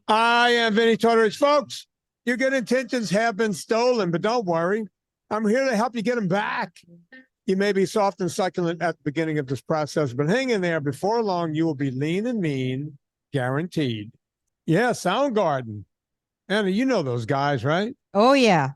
I am Vinnie Tortorich. Folks, your good intentions have been stolen, but don't worry. I'm here to help you get them back. You may be soft and succulent at the beginning of this process, but hang in there. Before long, you will be lean and mean, guaranteed. Yeah, Soundgarden. Anna, you know those guys, right? Oh, yeah.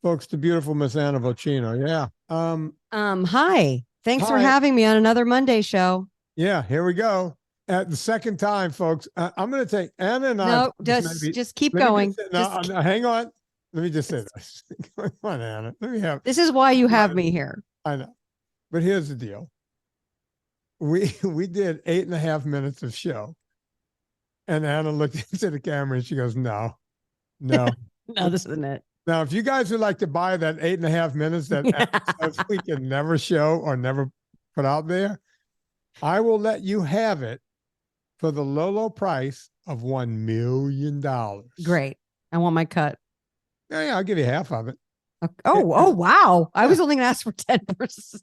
Folks, the beautiful Miss Anna Vocino. Yeah. Hi. Thanks for having me on another Monday show. Yeah, here we go. At the second time, folks, I'm going to take Anna and I. No, just keep going. Hang on. Let me just say this. Come on, Anna. Let me have. This is why you have me here. I know, but here's the deal. We did 8.5 minutes of show, and Anna looked into the camera and she goes, "No, no, no, this isn't it." Now, if you guys would like to buy that 8.5 minutes that we can never show or never put out there, I will let you have it for the low price of $1 million. Great. I want my cut. Yeah, I'll give you half of it. Oh, wow. I was only going to ask for 10%.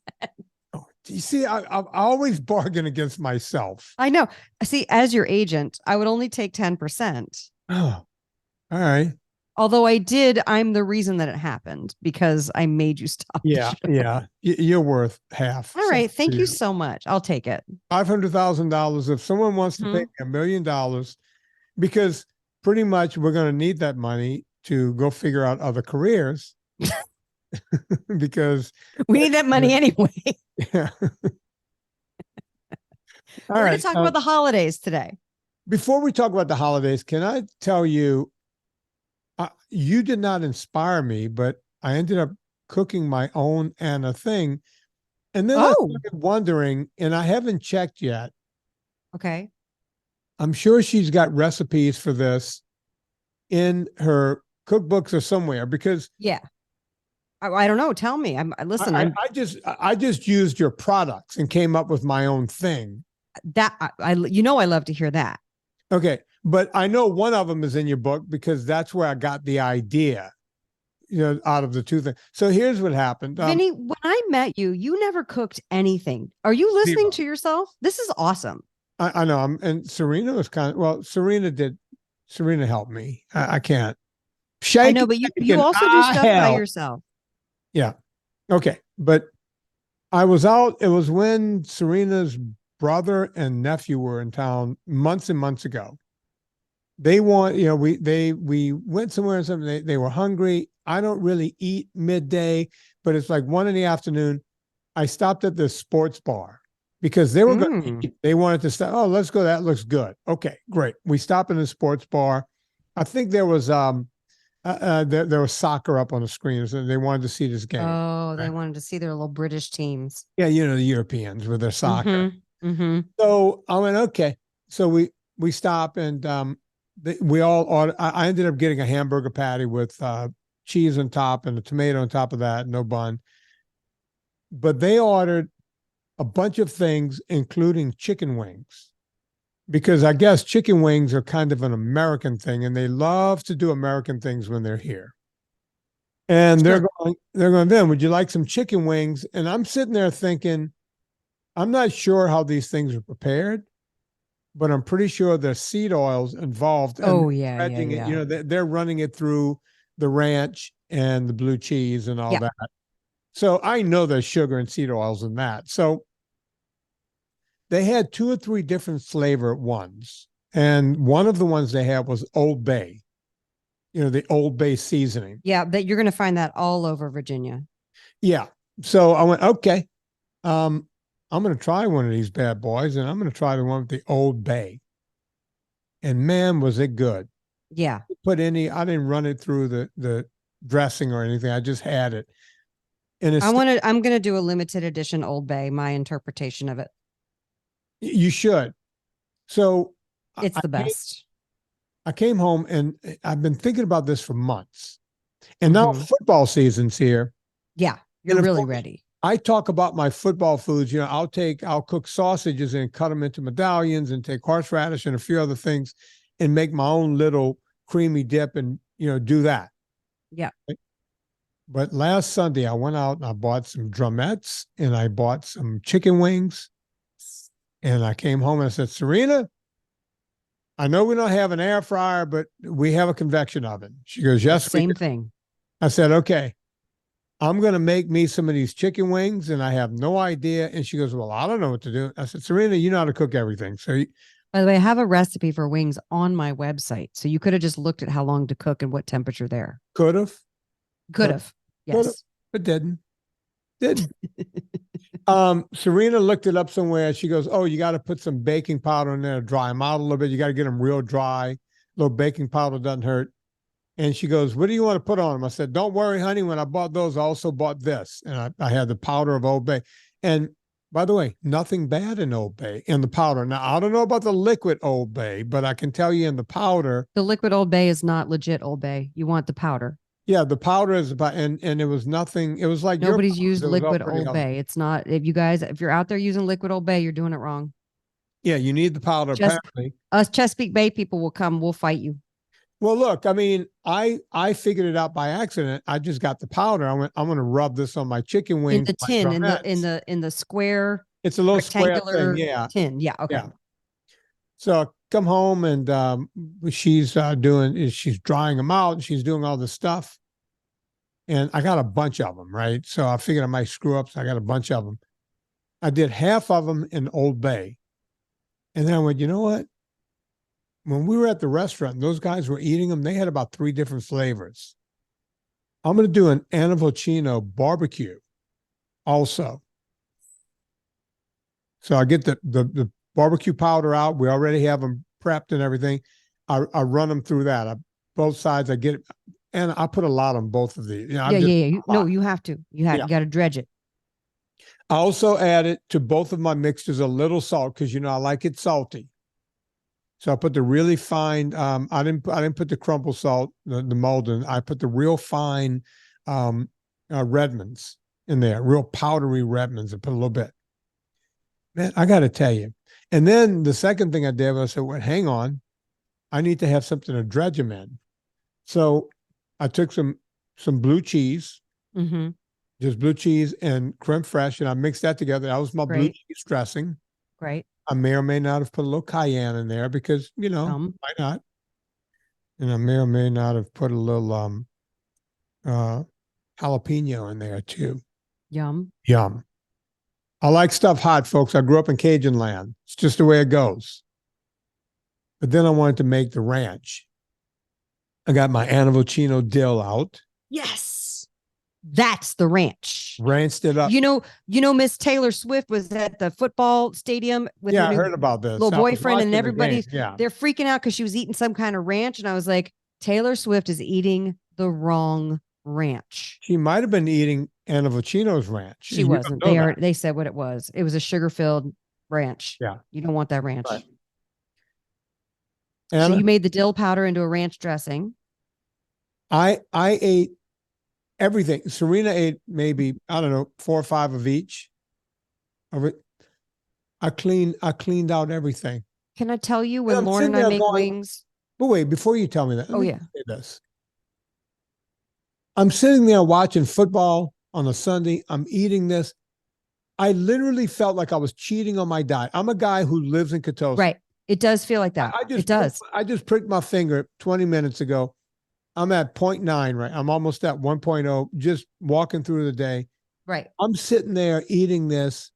Oh, you see, I always bargain against myself. I know. See, as your agent, I would only take 10%. Oh, all right. Although I'm the reason that it happened because I made you stop. Yeah, yeah. You're worth half. All right. Thank you so much. I'll take it. $500,000. If someone wants to pay $1 million, because pretty much we're going to need that money to go figure out other careers. Because we need that money anyway. Yeah. We're going to talk about the holidays today. Before we talk about the holidays, can I tell you, you did not inspire me, but I ended up cooking my own Anna thing. And then I started wondering, and I haven't checked yet. Okay. I'm sure she's got recipes for this in her cookbooks or somewhere, because I don't know. Tell me. I just used your products and came up with my own thing. I love to hear that. Okay. But I know one of them is in your book because that's where I got the idea, out of the two things. So here's what happened. Vinnie, when I met you, you never cooked anything. Are you listening to yourself? This is awesome. I know. And Serena was Serena helped me. I can't. I know, but you also do stuff by yourself. Yeah. Okay. But I was out. It was when Serena's brother and nephew were in town months and months ago. They want, we went somewhere and something. They were hungry. I don't really eat midday, but it's like 1 PM. I stopped at the sports bar because they were going to eat. They wanted to stop. Oh, let's go. That looks good. Okay, great. We stopped in the sports bar. I think there was there was soccer up on the screen, so they wanted to see this game. Oh, they wanted to see their little British teams. Yeah, the Europeans with their soccer. So I went, okay. So we stop and we all ordered. I ended up getting a hamburger patty with cheese on top and a tomato on top of that, no bun. But they ordered a bunch of things, including chicken wings, because I guess chicken wings are kind of an American thing, and they love to do American things when they're here. And they're going, Vin, would you like some chicken wings? And I'm sitting there thinking, I'm not sure how these things are prepared, but I'm pretty sure there's seed oils involved. They're running it through the ranch and the blue cheese and all that. So I know there's sugar and seed oils in that. So they had 2 or 3 different flavor ones. And one of the ones they had was Old Bay, the Old Bay seasoning. Yeah, that you're going to find that all over Virginia. Yeah. So I went, okay. I'm going to try one of these bad boys, and I'm going to try the one with the Old Bay. And man, was it good. Yeah. I didn't run it through the dressing or anything. I just had it. And I'm going to do a limited edition Old Bay, my interpretation of it. You should. So it's the best. I came home and I've been thinking about this for months. And now football season's here. Yeah. You're really ready. I talk about my football foods. I'll cook sausages and cut them into medallions and take horseradish and a few other things and make my own little creamy dip and, do that. Yeah. But last Sunday I went out and I bought some drumettes and I bought some chicken wings, and I came home and I said, Serena, I know we don't have an air fryer, but we have a convection oven. She goes, yes. Same thing. I said, okay, I'm going to make me some of these chicken wings and I have no idea. And she goes, well, I don't know what to do. I said, Serena, you know how to cook everything. So by the way, I have a recipe for wings on my website. So you could have just looked at how long to cook and what temperature there. Could have. Yes. But didn't. Serena looked it up somewhere. She goes, oh, you got to put some baking powder in there to dry them out a little bit. You got to get them real dry. A little baking powder doesn't hurt. And she goes, what do you want to put on them? I said, don't worry, honey. When I bought those, I also bought this. And I had the powder of Old Bay. And by the way, nothing bad in Old Bay, in the powder. Now, I don't know about the liquid Old Bay, but I can tell you in the powder. The liquid Old Bay is not legit Old Bay. You want the powder. Yeah, the powder is about, and it was nothing. It was like nobody's used liquid Old Bay. It's not, if you're out there using liquid Old Bay, you're doing it wrong. Yeah, you need the powder. Apparently, us Chesapeake Bay people will come. We'll fight you. Well, look, I mean, I figured it out by accident. I just got the powder. I'm going to rub this on my chicken wings. In the tin, in the square. It's a little square thing. Yeah. Tin. Yeah. Okay. Yeah. So I come home and she's drying them out. And she's doing all this stuff. And I got a bunch of them, right? So I figured I might screw up. So I got a bunch of them. I did half of them in Old Bay. And then I went, you know what? When we were at the restaurant, those guys were eating them. They had about 3 different flavors. I'm going to do an Anna Vocino barbecue also. So I get the barbecue powder out. We already have them prepped and everything. I run them through that. Both sides, I get it. And I put a lot on both of these. You know, you have to. You got to dredge it. I also added to both of my mixtures a little salt because, you know, I like it salty. So I put the really fine, I didn't put the crumble salt, the Malden. I put the real fine Redmonds in there, real powdery Redmonds. I put a little bit. Man, I got to tell you. And then the second thing I did was I said, well, hang on. I need to have something to dredge them in. So I took some blue cheese, just blue cheese and creme fraiche, and I mixed that together. That was my blue cheese dressing. Great. I may or may not have put a little cayenne in there because, you know, why not? And I may or may not have put a little jalapeno in there too. Yum. I like stuff hot, folks. I grew up in Cajun land. It's just the way it goes. But then I wanted to make the ranch. I got my Anna Vocino dill out. Yes. That's the ranch. Ranced it up. You know, Miss Taylor Swift was at the football stadium with I heard about this. Little boyfriend, and everybody's they're freaking out because she was eating some kind of ranch. And I was like, Taylor Swift is eating the wrong ranch. She might have been eating Anna Vocino's ranch. She wasn't. They said what it was. It was a sugar-filled ranch. Yeah. You don't want that ranch. Right. So you made the dill powder into a ranch dressing. I ate everything. Serena ate maybe, I don't know, 4 or 5 of each. I cleaned out everything. Can I tell you when Lauren and I make wings? But wait, before you tell me that, let me say this. I'm sitting there watching football on a Sunday. I'm eating this. I literally felt like I was cheating on my diet. I'm a guy who lives in KETO. Right. It does feel like that. It does. I just pricked my finger 20 minutes ago. I'm at 0.9, right? I'm almost at 1.0, just walking through the day. Right. I'm sitting there eating this.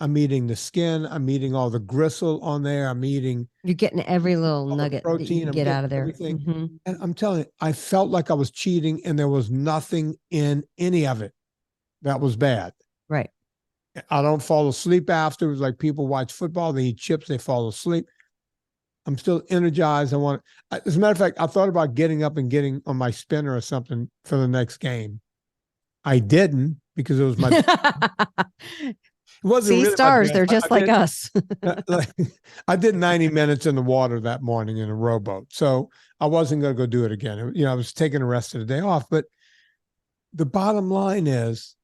I'm eating the skin. I'm eating all the gristle on there. You're getting every little nugget that you can get out of there. And I'm telling you, I felt like I was cheating and there was nothing in any of it that was bad. Right. I don't fall asleep afterwards. Like people watch football, they eat chips, they fall asleep. I'm still energized. As a matter of fact, I thought about getting up and getting on my spinner or something for the next game. I didn't because it was my. It wasn't really stars. They're just like us. I did 90 minutes in the water that morning in a rowboat, so I wasn't going to go do it again. You know, I was taking the rest of the day off. But the bottom line is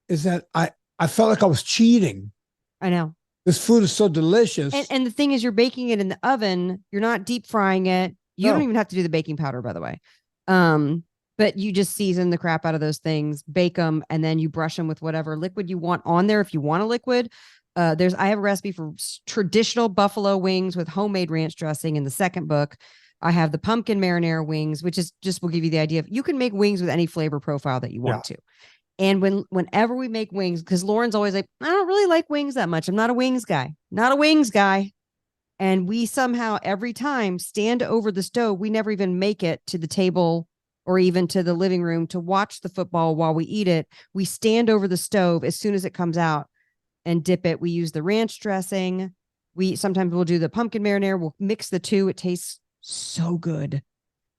that I felt like I was cheating. I know. This food is so delicious. And the thing is, you're baking it in the oven. You're not deep frying it. You don't even have to do the baking powder, by the way. But you just season the crap out of those things, bake them, and then you brush them with whatever liquid you want on there. If you want a liquid, I have a recipe for traditional buffalo wings with homemade ranch dressing in the second book. I have the pumpkin marinara wings, which is just will give you the idea of you can make wings with any flavor profile that you want to. And whenever we make wings, because Lauren's always like, I don't really like wings that much. I'm not a wings guy. And we somehow every time stand over the stove. We never even make it to the table or even to the living room to watch the football while we eat it. We stand over the stove as soon as it comes out and dip it. We use the ranch dressing. Sometimes we'll do the pumpkin marinara. We'll mix the two. It tastes so good.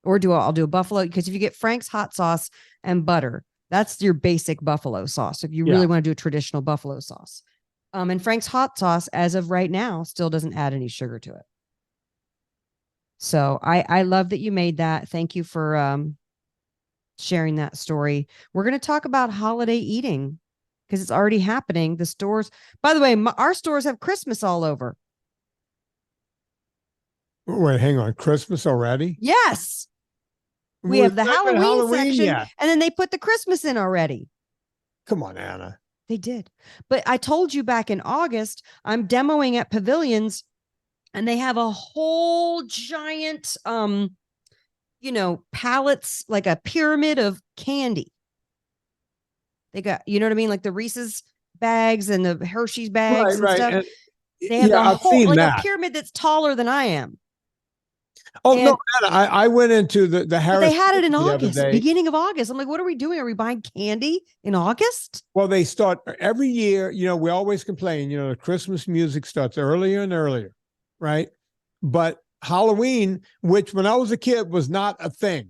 Or I'll do a buffalo, because if you get Frank's hot sauce and butter, that's your basic buffalo sauce. If you really want to do a traditional buffalo sauce. And Frank's hot sauce, as of right now, still doesn't add any sugar to it. So I love that you made that. Thank you for sharing that story. We're going to talk about holiday eating because it's already happening. The stores, by the way, our stores have Christmas all over. Wait, hang on. Christmas already? Yes. We have the Halloween section, and then they put the Christmas in already. Come on, Anna. They did. But I told you back in August, I'm demoing at Pavilions, and they have a whole giant, pallets, like a pyramid of candy. They got, you know what I mean? Like the Reese's bags and the Hershey's bags and stuff. They have the whole, like a pyramid that's taller than I am. Oh, no, Anna, I went into the Harris. They had it in August, beginning of August. I'm like, what are we doing? Are we buying candy in August? Well, they start every year. We always complain, the Christmas music starts earlier and earlier, right? But Halloween, which when I was a kid was not a thing.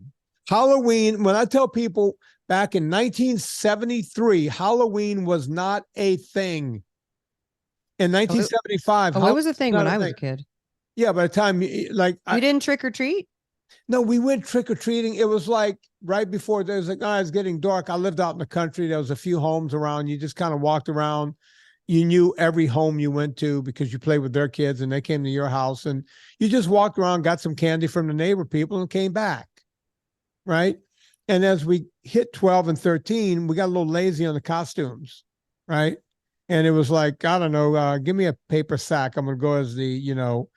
Halloween, when I tell people back in 1973, Halloween was not a thing. In 1975, it was a thing when I was a kid. Yeah, by the time you didn't trick or treat? No, we went trick or treating. It was like right before there was it's getting dark. I lived out in the country. There was a few homes around. You just kind of walked around. You knew every home you went to because you played with their kids and they came to your house, and you just walked around, got some candy from the neighbor people and came back. Right. And as we hit 12 and 13, we got a little lazy on the costumes. Right. And it was like, I don't know, give me a paper sack. I'm going to go as the,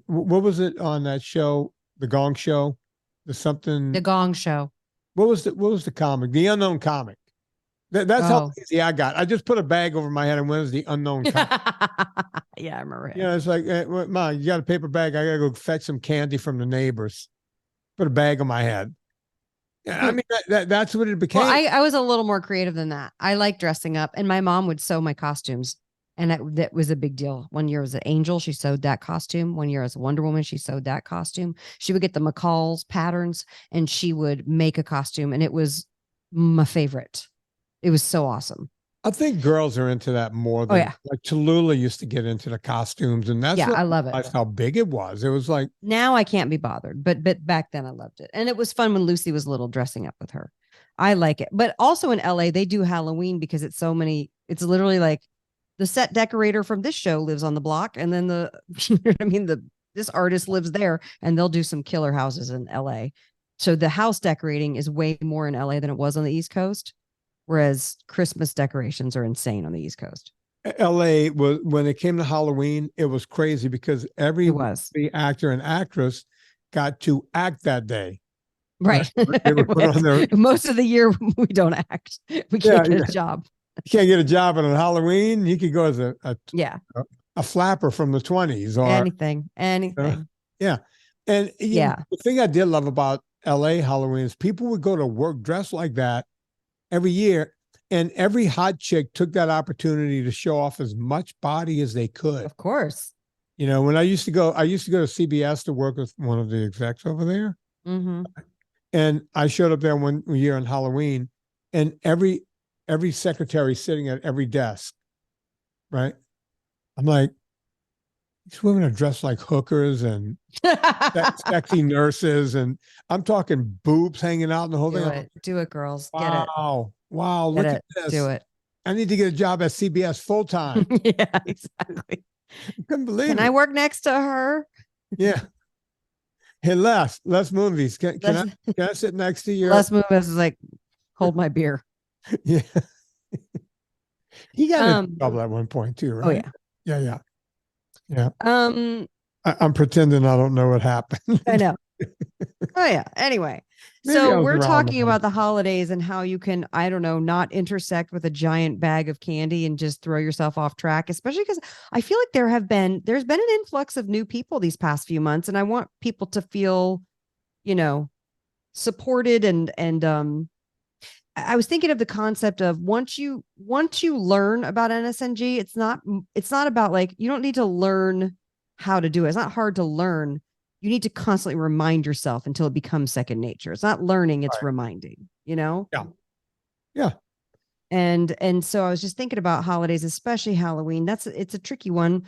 what was it on that show? The Gong Show? The Gong Show. What was the comic? The Unknown Comic. That's how easy I got. I just put a bag over my head and went as the Unknown Comic. Yeah, I remember it. It's like, Mom, you got a paper bag. I got to go fetch some candy from the neighbors. Put a bag on my head. I mean, that's what it became. Well, I was a little more creative than that. I like dressing up, and my mom would sew my costumes. And that was a big deal. One year as an angel, she sewed that costume. One year as a Wonder Woman, she sewed that costume. She would get the McCall's patterns and she would make a costume. And it was my favorite. It was so awesome. I think girls are into that more than like Tallulah used to get into the costumes. And that's I love it. That's how big it was. It was like, now I can't be bothered, but back then I loved it. And it was fun when Lucy was little dressing up with her. I like it. But also in LA, they do Halloween because it's literally like, the set decorator from this show lives on the block, and then this artist lives there, and they'll do some killer houses in LA. So the house decorating is way more in LA than it was on the East Coast, whereas Christmas decorations are insane on the East Coast. LA was, when it came to Halloween, it was crazy because every actor and actress got to act that day. Right. Most of the year we don't act. We can't get a job. You can't get a job on Halloween. You could go as a flapper from the 20s or anything. And the thing I did love about LA Halloween is people would go to work dressed like that every year, and every hot chick took that opportunity to show off as much body as they could. Of course. When I used to go to CBS to work with one of the execs over there. Mm-hmm. And I showed up there one year on Halloween, and every secretary sitting at every desk, right? I'm like, these women are dressed like hookers and sexy nurses, and I'm talking boobs hanging out in the whole thing. Do it, girls. Wow. Get it. Wow. Look at this. Do it. I need to get a job at CBS full time. Yeah, exactly. I couldn't believe it. Can I work next to her? Yeah. Hey, Les Movies. Can I sit next to you? Les Movies is like, hold my beer. Yeah. He got in trouble at one point too, right? Oh yeah. Yeah. I'm pretending I don't know what happened. I know. Oh yeah. Anyway, so we're talking about the holidays and how you can, I don't know, not intersect with a giant bag of candy and just throw yourself off track, especially because I feel like there's been an influx of new people these past few months, and I want people to feel, supported and I was thinking of the concept of once you learn about NSNG, it's not about like, you don't need to learn how to do it. It's not hard to learn. You need to constantly remind yourself until it becomes second nature. It's not learning, it's reminding, Yeah. Yeah. And so I was just thinking about holidays, especially Halloween. It's a tricky one.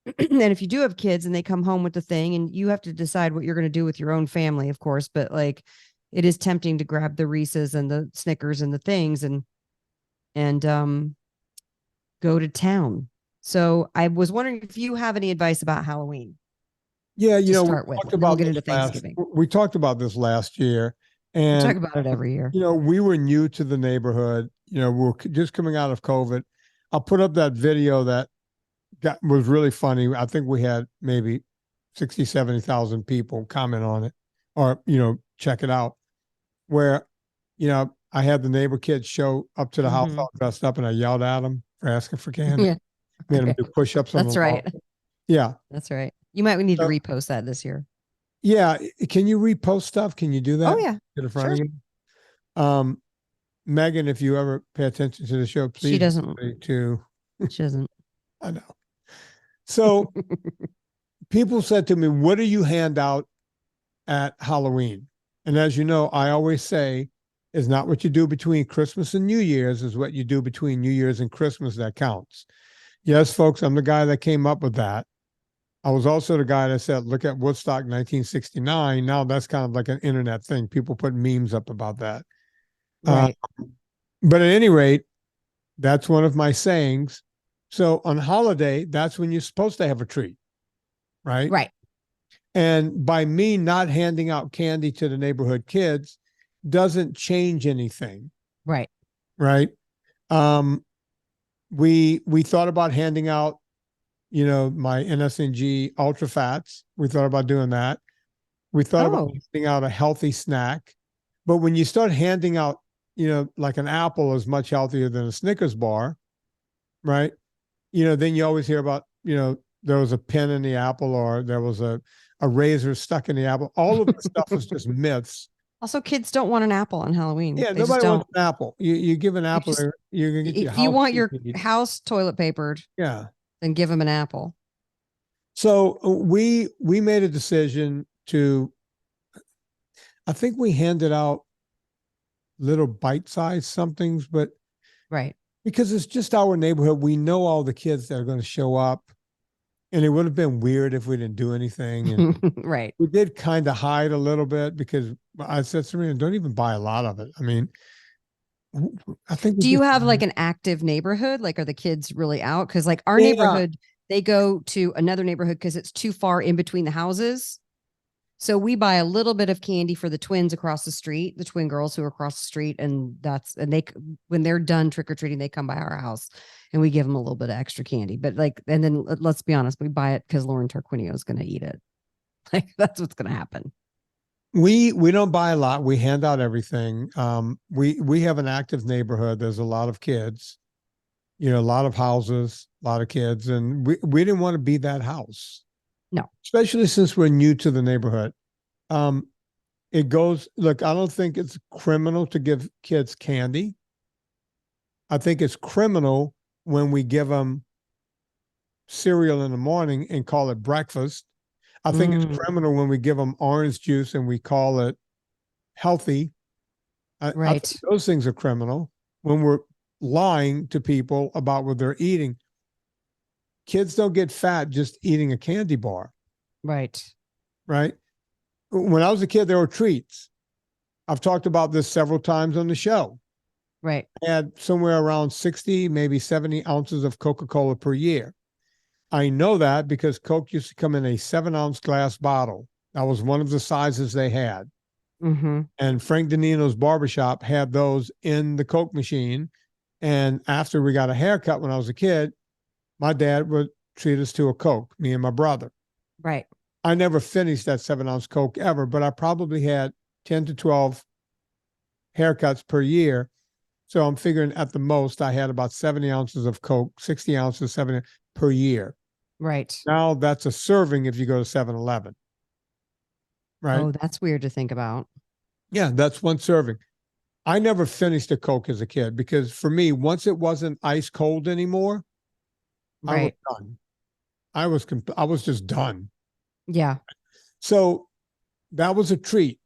And if you do have kids and they come home with the thing, and you have to decide what you're going to do with your own family, of course, but like, it is tempting to grab the Reese's and the Snickers and the things and go to town. So I was wondering if you have any advice about Halloween. Yeah, we talked about get into Thanksgiving. We talked about this last year, and we talk about it every year. We were new to the neighborhood. We were just coming out of COVID. I'll put up that video that was really funny. I think we had maybe 60, 70,000 people comment on it, or check it out. Where, I had the neighbor kids show up to the house all dressed up, and I yelled at them for asking for candy. Yeah. Made them do push-ups. That's right. Yeah. That's right. You might need to repost that this year. Yeah. Can you repost stuff? Can you do that? Oh, yeah. Sure. Megan, if you ever pay attention to the show, please. She doesn't. She doesn't. I know. So people said to me, what do you hand out at Halloween? And as you know, I always say, is not what you do between Christmas and New Year's, is what you do between New Year's and Christmas that counts. Yes, folks, I'm the guy that came up with that. I was also the guy that said, look at Woodstock 1969. Now that's kind of like an internet thing. People put memes up about that. Right. But at any rate, that's one of my sayings. So on holiday, that's when you're supposed to have a treat, right? Right. And by me not handing out candy to the neighborhood kids doesn't change anything. Right. Right. We thought about handing out, my NSNG ultra fats. We thought about doing that. We thought about handing out a healthy snack. But when you start handing out, like an apple is much healthier than a Snickers bar, right? Then you always hear about, there was a pin in the apple, or there was a razor stuck in the apple. All of this stuff is just myths. Also, kids don't want an apple on Halloween. Yeah, nobody wants an apple. You give an apple, you're going to get your house. If you want your house toilet papered, then give them an apple. So we made a decision to, I think we handed out little bite-sized somethings, but because it's just our neighborhood, we know all the kids that are going to show up. And it would have been weird if we didn't do anything. And right. We did kind of hide a little bit, because I said, Serena, don't even buy a lot of it. I mean, I think. Do you have like an active neighborhood? Like, are the kids really out? Because like our neighborhood, they go to another neighborhood because it's too far in between the houses. So we buy a little bit of candy for the twins across the street, the twin girls who are across the street. And when they're done trick-or-treating, they come by our house and we give them a little bit of extra candy. But and then let's be honest, we buy it because Lauren Tarquinio is going to eat it. Like, that's what's going to happen. We don't buy a lot. We hand out everything. We have an active neighborhood. There's a lot of kids, a lot of houses, a lot of kids. And we didn't want to be that house. No, especially since we're new to the neighborhood. It goes, look, I don't think it's criminal to give kids candy. I think it's criminal when we give them cereal in the morning and call it breakfast. I think it's criminal when we give them orange juice and we call it healthy. I think those things are criminal. When we're lying to people about what they're eating. Kids don't get fat just eating a candy bar. Right. Right. When I was a kid, there were treats. I've talked about this several times on the show. Right. I had somewhere around 60, maybe 70 ounces of Coca-Cola per year. I know that because Coke used to come in a 7-ounce glass bottle. That was one of the sizes they had. Mm-hmm. And Frank Danino's barbershop had those in the Coke machine. And after we got a haircut when I was a kid, my dad would treat us to a Coke, me and my brother. Right. I never finished that 7-ounce Coke ever, but I probably had 10 to 12 haircuts per year. So I'm figuring at the most I had about 70 ounces of Coke, 60 ounces, 70 per year. Right. Now that's a serving if you go to 7-Eleven. Right. Oh, that's weird to think about. Yeah, that's one serving. I never finished a Coke as a kid because for me, once it wasn't ice cold anymore, Right. I was done. I was just done. Yeah. So that was a treat.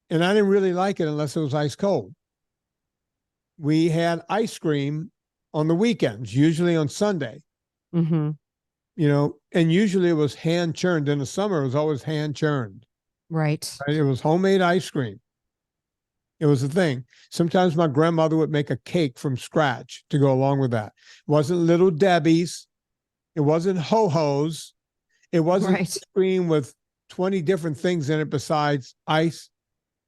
And I didn't really like it unless it was ice cold. We had ice cream on the weekends, usually on Sunday. Mm-hmm. You know, and usually it was hand churned. In the summer, it was always hand churned. Right. It was homemade ice cream. It was a thing. Sometimes my grandmother would make a cake from scratch to go along with that. It wasn't Little Debbie's. It wasn't Ho-Ho's. It wasn't ice cream with 20 different things in it besides ice,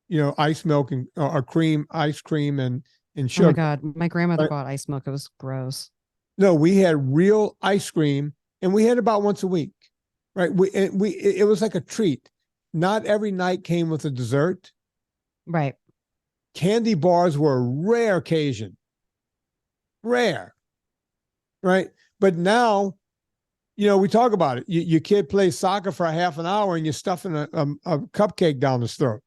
you know, ice milk and or cream, ice cream and sugar. Oh my God. My grandmother bought ice milk. It was gross. No, we had real ice cream and we had about once a week, right? It was like a treat. Not every night came with a dessert. Right. Candy bars were a rare occasion. Rare. Right. But now, you know, we talk about it. Your kid plays soccer for a half an hour and you're stuffing a cupcake down his throat.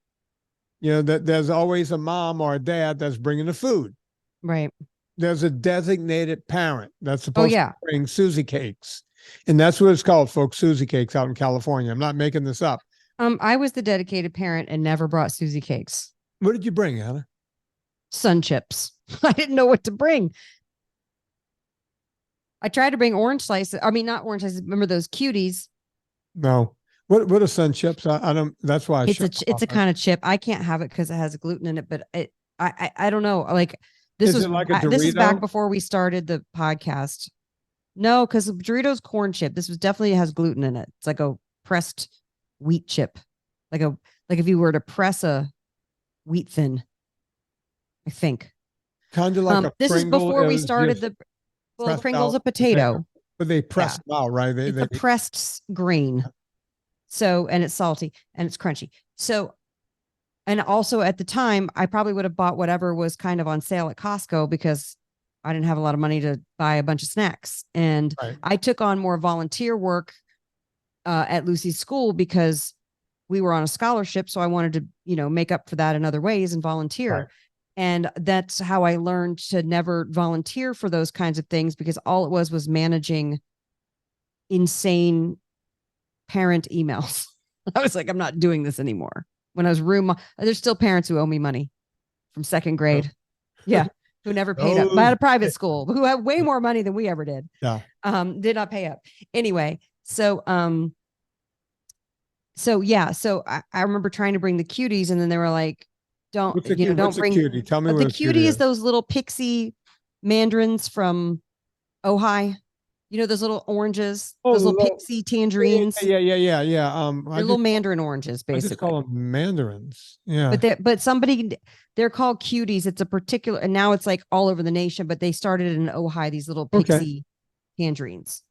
You know, there's always a mom or a dad that's bringing the food. Right. There's a designated parent that's supposed to bring Susie cakes. And that's what it's called, folks, Susie cakes out in California. I'm not making this up. I was the dedicated parent and never brought Susie cakes. What did you bring, Anna? Sun chips. I didn't know what to bring. I tried to bring orange slices. I mean, not orange slices. Remember those cuties? No. What are sun chips? I don't. That's why it's a kind of chip. I can't have it because it has gluten in it. But I don't know. Like this is like a Dorito? This is back before we started the podcast. No, because Doritos corn chip. This was definitely has gluten in it. It's like a pressed wheat chip, like if you were to press a wheat thin. I think kind of like a this Pringle is before we started the Pringle's a potato, but they pressed them out, right? It's a pressed grain. So, and it's salty and it's crunchy. So, and also at the time, I probably would have bought whatever was kind of on sale at Costco because I didn't have a lot of money to buy a bunch of snacks. And I took on more volunteer work at Lucy's school because we were on a scholarship. So I wanted to, you know, make up for that in other ways and volunteer. Right. And that's how I learned to never volunteer for those kinds of things because all it was managing insane parent emails. I was like, I'm not doing this anymore. When I was there's still parents who owe me money from second grade. Yeah. Who never paid up. But at a private school who have way more money than we ever did. Yeah. Did not pay up. Anyway. So I remember trying to bring the cuties and then they were like, don't bring cutie. Tell me what the cutie is. Those little pixie mandarins from Ojai. You know, those little oranges, those little pixie tangerines. Yeah. They're little mandarin oranges, basically. I just call them mandarins. Yeah. But they're called cuties. It's a particular, and now it's like all over the nation, but they started in Ojai, these little pixie tangerines.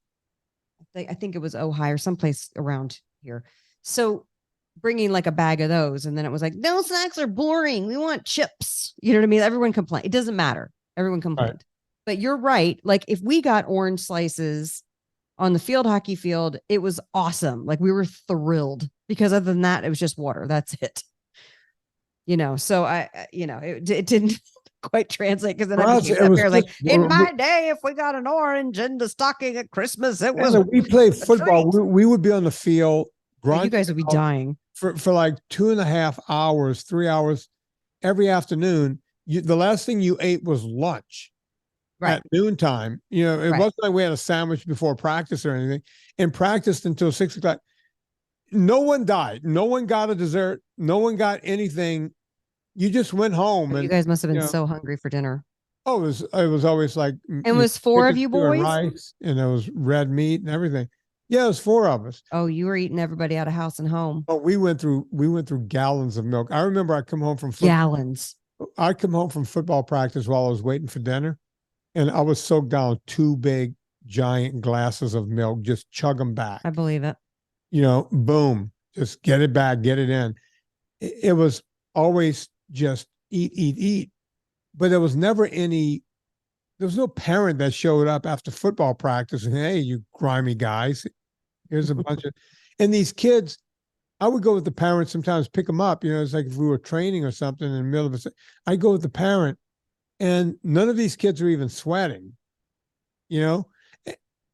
I think it was Ojai or someplace around here. So bringing like a bag of those. And then it was like, no, snacks are boring. We want chips. You know what I mean? Everyone complained. It doesn't matter. Everyone complained. Right. But you're right. Like if we got orange slices on the field hockey field, it was awesome. Like we were thrilled because other than that, it was just water. That's it. You know, so it didn't quite translate because then I became up here like in my day, if we got an orange in the stocking at Christmas, it was. We played football. We would be on the field. You guys would be dying for like 2.5 hours, 3 hours every afternoon. The last thing you ate was lunch. Right. At noontime. You know, it wasn't like we had a sandwich before practice or anything, and practiced until 6 o'clock. No one died. No one got a dessert. No one got anything. You just went home. You guys must have been so hungry for dinner. Oh, it was always like. It was 4 of you boys? Rice, and it was red meat and everything. Yeah, it was 4 of us. Oh, you were eating everybody out of house and home. Oh, we went through gallons of milk. I remember I'd come home from gallons. I'd come home from football practice while I was waiting for dinner. and I was so down 2 big giant glasses of milk, just chug them back. I believe it. Boom, just get it back, get it in. It was always just eat. But there was never there was no parent that showed up after football practice and, hey, you grimy guys, here's a bunch of, and these kids, I would go with the parent sometimes, pick them up. It's like if we were training or something in the middle of it, I'd go with the parent, and none of these kids are even sweating, and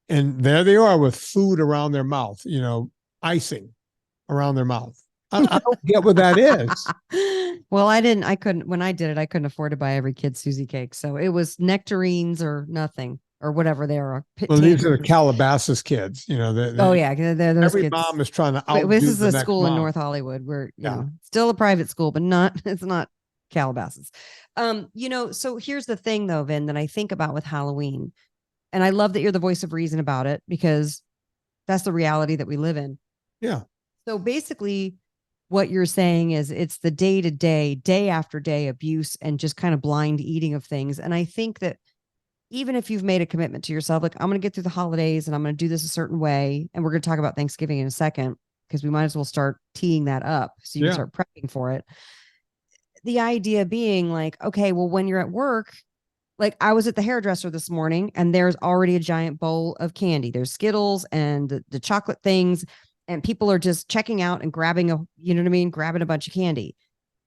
there they are with food around their mouth, icing around their mouth. I don't get what that is. Well, when I did it, I couldn't afford to buy every kid Susie cake. So it was nectarines or nothing or whatever they are. Well, these are the Calabasas kids, yeah. They're those every kids. Mom is trying to outdo This is the a next school in mom. North Hollywood where, still a private school, but it's not Calabasas. So here's the thing though, Vin, that I think about with Halloween. And I love that you're the voice of reason about it, because that's the reality that we live in. Yeah. So basically what you're saying is it's the day-to-day, day after day abuse and just kind of blind eating of things. And I think that even if you've made a commitment to yourself, like, I'm going to get through the holidays and I'm going to do this a certain way. And we're going to talk about Thanksgiving in a second, because we might as well start teeing that up so you can start prepping for it. The idea being like, okay, well, when you're at work, like I was at the hairdresser this morning and there's already a giant bowl of candy. There's Skittles and the chocolate things, and people are just checking out and grabbing grabbing a bunch of candy.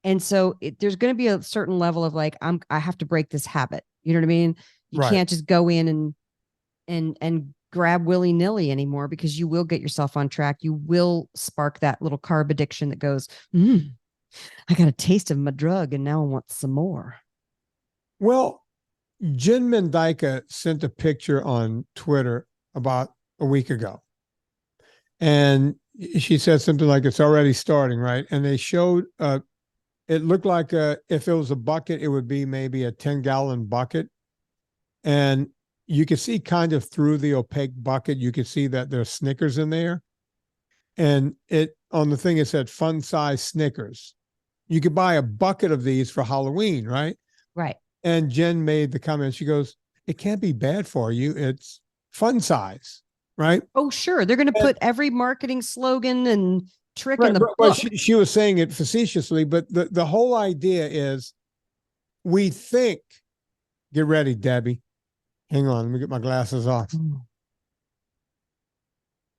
And so there's going to be a certain level of like, I have to break this habit. You know what I mean? You can't just go in and grab willy-nilly anymore, because you will get yourself on track. You will spark that little carb addiction that goes, I got a taste of my drug and now I want some more. Well, Jen Mendika sent a picture on Twitter about a week ago. And she said something like, it's already starting, right? And they showed, it looked like if it was a bucket, it would be maybe a 10-gallon bucket. And you could see kind of through the opaque bucket, you could see that there's Snickers in there. And on the thing, it said fun size Snickers. You could buy a bucket of these for Halloween, right? Right. And Jen made the comment, she goes, it can't be bad for you. It's fun size, right? Oh, sure. They're going to put every marketing slogan and trick in the book. Well, she was saying it facetiously, but the whole idea is we think, get ready, Debbie. Hang on, let me get my glasses off.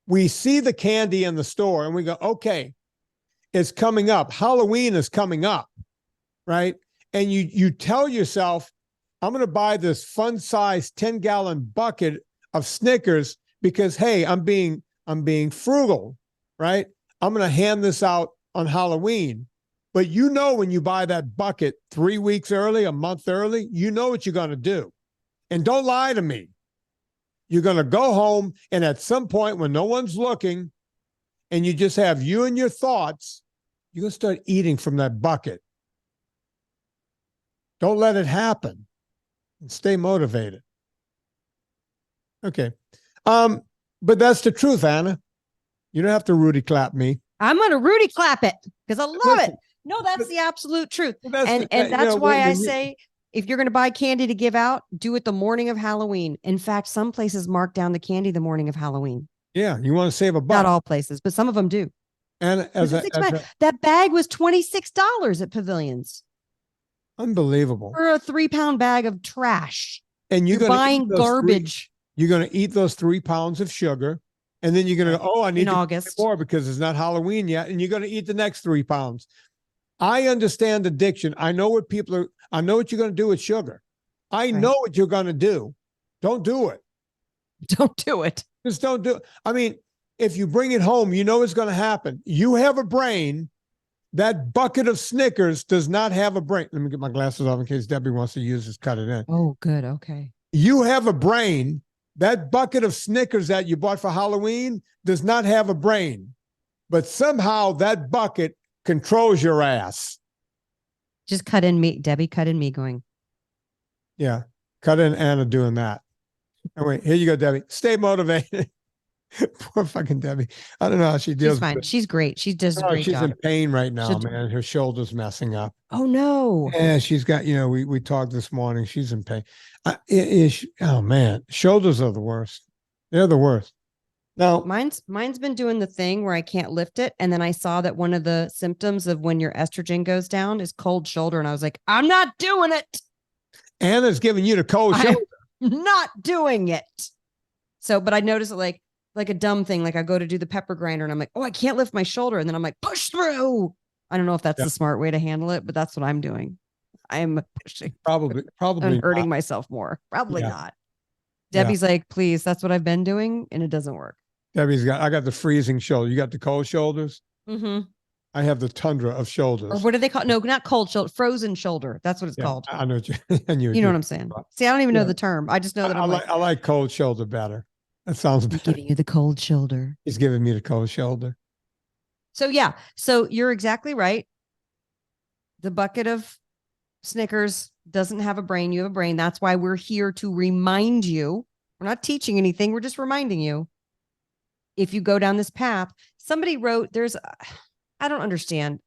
We see the candy in the store and we go, okay, it's coming up. Halloween is coming up, right? And you tell yourself, I'm going to buy this fun size 10-gallon bucket of Snickers because, hey, I'm being frugal, right? I'm going to hand this out on Halloween. But when you buy that bucket 3 weeks early, a month early, you know what you're going to do. And don't lie to me. You're going to go home, and at some point when no one's looking and you just have you and your thoughts, you're going to start eating from that bucket. Don't let it happen. And stay motivated. Okay. But that's the truth, Anna. You don't have to Rudy clap me. I'm going to Rudy clap it because I love it. No, that's the absolute truth. And that's why I say, if you're going to buy candy to give out, do it the morning of Halloween. In fact, some places mark down the candy the morning of Halloween. Yeah, you want to save a buck. Not all places, but some of them do. And that bag was $26 at Pavilions. Unbelievable. For a 3-pound bag of trash. And you're buying garbage. You're going to eat those 3 pounds of sugar. And then you're going to go, I need to eat more because it's not Halloween yet. And you're going to eat the next 3 pounds. I understand addiction. I know what I know what you're going to do with sugar. I know what you're going to do. Don't do it. Don't do it. Just don't do it. I mean, if you bring it home, you know what's going to happen. You have a brain. That bucket of Snickers does not have a brain. Let me get my glasses off in case Debbie wants to use this, cut it in. Oh, good. Okay. You have a brain. That bucket of Snickers that you bought for Halloween does not have a brain. But somehow that bucket controls your ass. Just cut in me, Debbie, cut in me going. Yeah. Cut in Anna doing that. Oh, wait, here you go, Debbie. Stay motivated. Poor fucking Debbie. I don't know how she deals She's fine. with it. She's great. She does a Oh, great she's job. in pain right now, She'll man. Her shoulder's messing up. Oh no. Yeah, she's got, we talked this morning. She's in pain. Oh man, shoulders are the worst. They're the worst. Now, Mine's been doing the thing where I can't lift it. And then I saw that one of the symptoms of when your estrogen goes down is cold shoulder. And I was like, I'm not doing it. Anna's giving you the cold shoulder. I'm not doing it. So, but I noticed it like a dumb thing. Like I go to do the pepper grinder and I'm like, oh, I can't lift my shoulder. And then I'm like, push through. I don't know if that's the smart way to handle it, but that's what I'm doing. I am pushing. Probably I'm hurting myself more. Probably not. Debbie's like, please, that's what I've been doing. And it doesn't work. I got the freezing shoulder. You got the cold shoulders? Mm-hmm. I have the tundra of shoulders. Or what do they call? No, not cold shoulder, frozen shoulder. That's what it's called. I know what you know what I'm saying. See, I don't even know the term. I just know that I like cold shoulder better. That sounds better. Giving you the cold shoulder. He's giving me the cold shoulder. So yeah. So you're exactly right. The bucket of Snickers doesn't have a brain. You have a brain. That's why we're here to remind you. We're not teaching anything. We're just reminding you. If you go down this path, somebody wrote, I don't understand.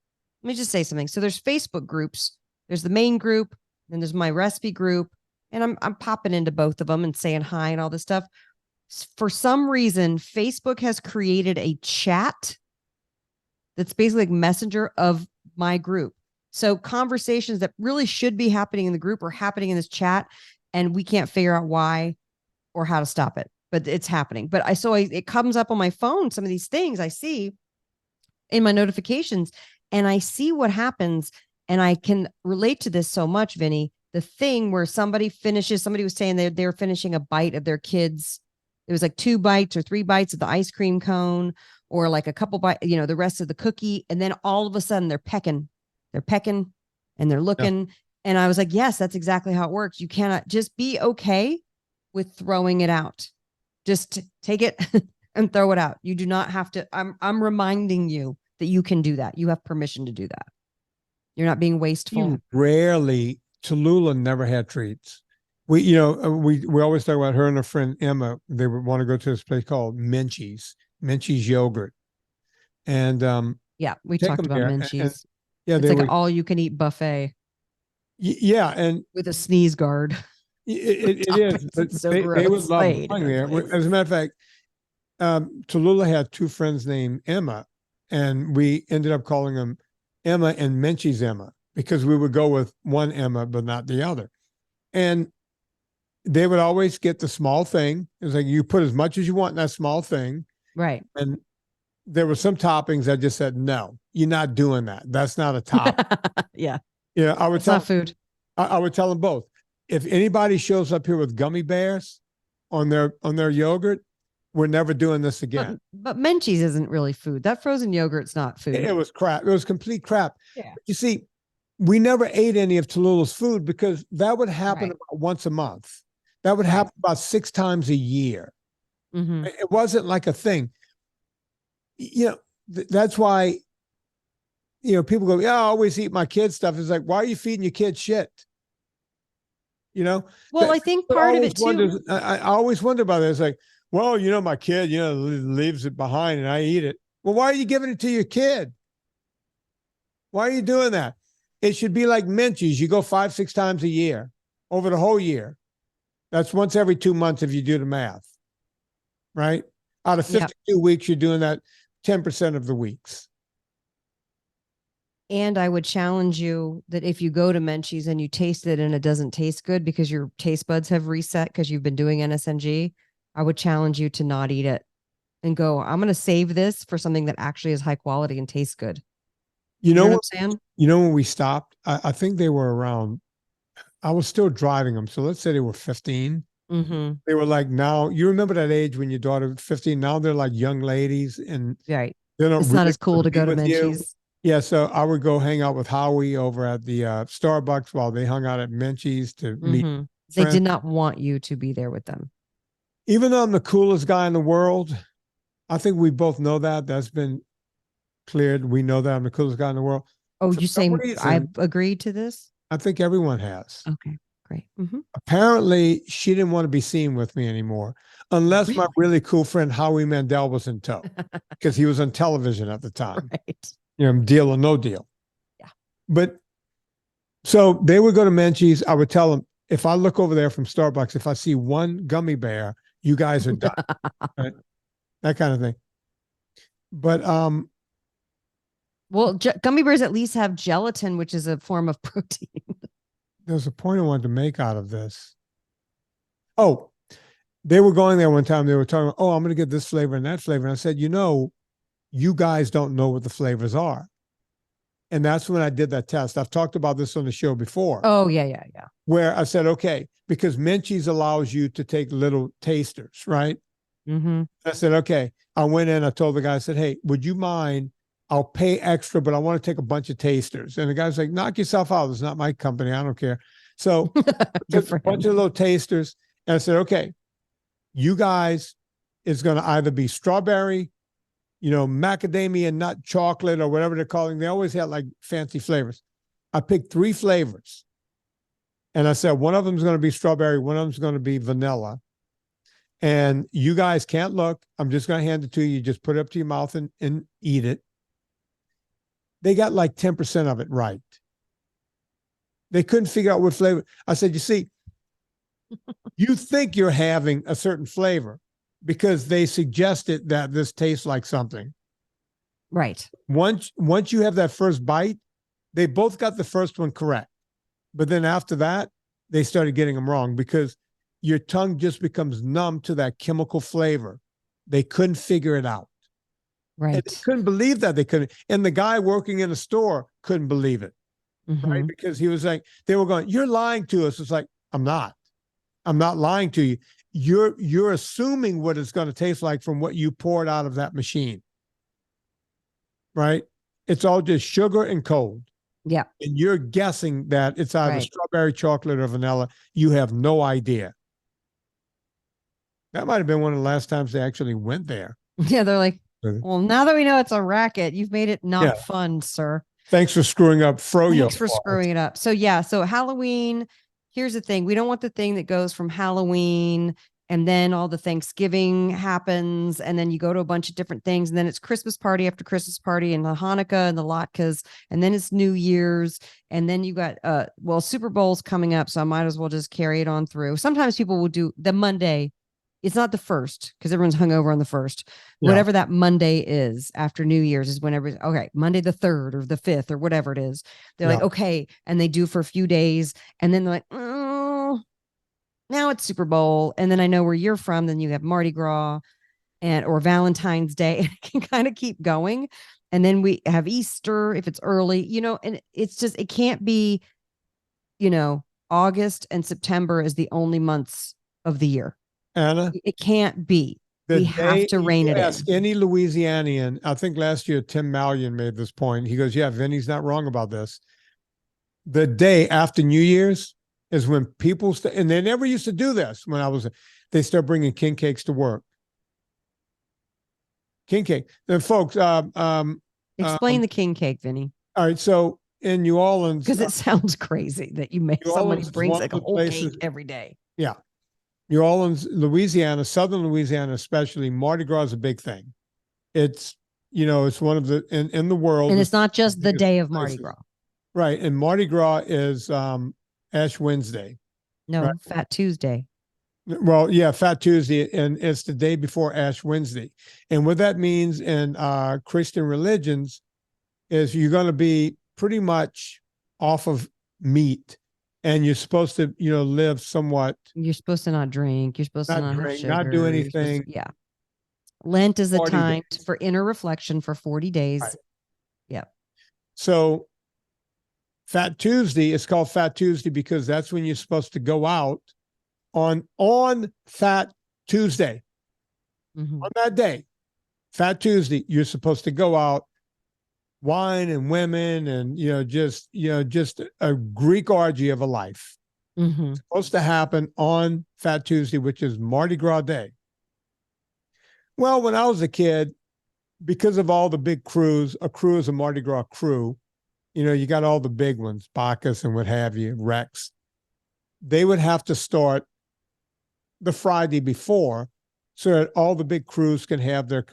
Let me just say something. So there's Facebook groups. There's the main group, then there's my recipe group. And I'm popping into both of them and saying hi and all this stuff. For some reason, Facebook has created a chat that's basically like messenger of my group. So conversations that really should be happening in the group are happening in this chat, and we can't figure out why or how to stop it. But it's happening. But it comes up on my phone. Some of these things I see in my notifications, and I see what happens. And I can relate to this so much, Vinny. The thing where somebody was saying they're finishing a bite of their kids. It was like 2 bites or 3 bites of the ice cream cone, or like a couple bites, the rest of the cookie. And then all of a sudden they're pecking and they're looking. Yeah. And I was like, yes, that's exactly how it works. You cannot just be okay with throwing it out. Just take it and throw it out. You do not have to. I'm reminding you that you can do that. You have permission to do that. You're not being wasteful. Tallulah never had treats. We always talk about her and her friend Emma. They would want to go to this place called Menchie's yogurt. And we talked about Menchie's. It's like an all-you-can-eat buffet. Yeah, and with a sneeze guard. It is. But so they would love going there. Place. As a matter of fact, Tallulah had 2 friends named Emma, and we ended up calling them Emma and Menchie's Emma, because we would go with one Emma but not the other. And they would always get the small thing. It was like, you put as much as you want in that small thing. Right. And there were some toppings I just said, no, you're not doing that. That's not a top. Yeah. I would tell food. I would tell them both. If anybody shows up here with gummy bears on their yogurt, we're never doing this again. But Menchie's isn't really food. That frozen yogurt's not food. It was crap. It was complete crap. Yeah. You see, we never ate any of Tallulah's food because that would happen about once a month. That would happen about 6 times a year. Mm-hmm. It wasn't like a thing. That's why, people go, yeah, I always eat my kids' stuff. It's like, why are you feeding your kids shit? Well, I think part of it too. I always wonder about it. It's like, well, my kid, leaves it behind and I eat it. Well, why are you giving it to your kid? Why are you doing that? It should be like Menchie's. You go 5-6 times a year over the whole year. That's once every 2 months if you do the math, right? Out of 52 weeks, you're doing that 10% of the weeks. And I would challenge you that if you go to Menchie's and you taste it and it doesn't taste good because your taste buds have reset because you've been doing NSNG, I would challenge you to not eat it and go, I'm going to save this for something that actually is high quality and tastes good. You know what I'm saying? When we stopped, I think they were around, I was still driving them. So let's say they were 15. Mm-hmm. They were like, now, you remember that age when your daughter was 15, now they're like young ladies. And right. It's not as cool to go to Menchie's. Yeah, so I would go hang out with Howie over at the Starbucks while they hung out at Menchie's to meet friends. They did not want you to be there with them. Even though I'm the coolest guy in the world, I think we both know that. That's been cleared. We know that I'm the coolest guy in the world. Oh, you saying I've agreed to this? I think everyone has. Okay, great. Mm-hmm. Apparently, she didn't want to be seen with me anymore. unless my really cool friend Howie Mandel was in tow, because he was on television at the time. Right. Deal or no deal. Yeah. But so they would go to Menchie's. I would tell them, if I look over there from Starbucks, if I see one gummy bear, you guys are done. Right? That kind of thing. But well, gummy bears at least have gelatin, which is a form of protein. there's a point I wanted to make out of this. Oh, they were going there one time. They were talking, oh, I'm going to get this flavor and that flavor. And I said, you guys don't know what the flavors are. And that's when I did that test. I've talked about this on the show before. Oh, yeah. Where I said, okay, because Menchie's allows you to take little tasters, right? Mm-hmm. I said, okay. I went in, I told the guy, I said, hey, would you mind? I'll pay extra, but I want to take a bunch of tasters. And the guy's like, knock yourself out. It's not my company. I don't care. So took a bunch of little tasters. And I said, okay, you guys, it's going to either be strawberry, macadamia nut chocolate or whatever they're calling. They always had like fancy flavors. I picked 3 flavors. And I said, one of them is going to be strawberry. One of them is going to be vanilla. And you guys can't look. I'm just going to hand it to you. You just put it up to your mouth and eat it. They got like 10% of it right. They couldn't figure out what flavor. I said, you see, you think you're having a certain flavor because they suggested that this tastes like something. Right. Once you have that first bite, they both got the first one correct. But then after that, they started getting them wrong because your tongue just becomes numb to that chemical flavor. They couldn't figure it out. Right. And they couldn't believe that they couldn't. And the guy working in the store couldn't believe it. Mm-hmm. Right. Because he was like, they were going, you're lying to us. It's like, I'm not lying to you. You're assuming what it's going to taste like from what you poured out of that machine. Right. It's all just sugar and cold. Yeah. And you're guessing that it's either strawberry, chocolate, or vanilla. You have no idea. That might have been one of the last times they actually went there. Yeah, they're like, well, now that we know it's a racket, you've made it not fun, sir. Thanks for screwing up Froyo. Thanks for screwing it up. So so Halloween, here's the thing. We don't want the thing that goes from Halloween and then all the Thanksgiving happens and then you go to a bunch of different things and then it's Christmas party after Christmas party and the Hanukkah and the latkes and then it's New Year's and then you got Super Bowl's coming up, so I might as well just carry it on through. Sometimes people will do the Monday. It's not the first because everyone's hungover on the first. Yeah. Whatever that Monday is after New Year's is when everybody's okay. Monday the 3rd or the 5th or whatever it is. They're like, okay. And they do for a few days. And then they're like, oh, now it's Super Bowl. And then I know where you're from. Then you have Mardi Gras or Valentine's Day. It can kind of keep going. And then we have Easter if it's early, and it's just, it can't be, August and September is the only months of the year. Anna, it can't be. We have to rein it in. Ask any Louisianian. I think last year Tim Mallion made this point. He goes, "Yeah, Vinny's not wrong about this. The day after New Year's is when people and they never used to do this when I was. They start bringing king cakes to work. King cake. Then, folks, explain the king cake, Vinny. All right, so in New Orleans, because it sounds crazy that you make somebody brings like a whole cake every day. Yeah. New Orleans, Louisiana, Southern Louisiana, especially, Mardi Gras is a big thing. It's, it's one of the, in the world. And it's not just the day of Mardi Gras. Right. And Mardi Gras is Ash Wednesday. No, right? Fat Tuesday. Well, yeah, Fat Tuesday. And it's the day before Ash Wednesday. And what that means in Christian religions is you're going to be pretty much off of meat. And you're supposed to, live somewhat. You're supposed to not drink. You're supposed to not drink, have sugar. Not do anything. Yeah. Lent is a time for inner reflection for 40 days. Right. Yeah. So Fat Tuesday is called Fat Tuesday because that's when you're supposed to go out on Fat Tuesday. Mm-hmm. On that day, Fat Tuesday, you're supposed to go out. Wine and women and, just a Greek orgy of a life. Mm-hmm. It's supposed to happen on Fat Tuesday, which is Mardi Gras Day. Well, when I was a kid, because of all the big crews, a crew is a Mardi Gras crew. You got all the big ones, Bacchus and what have you, Rex. They would have to start the Friday before so that all the big crews can have their,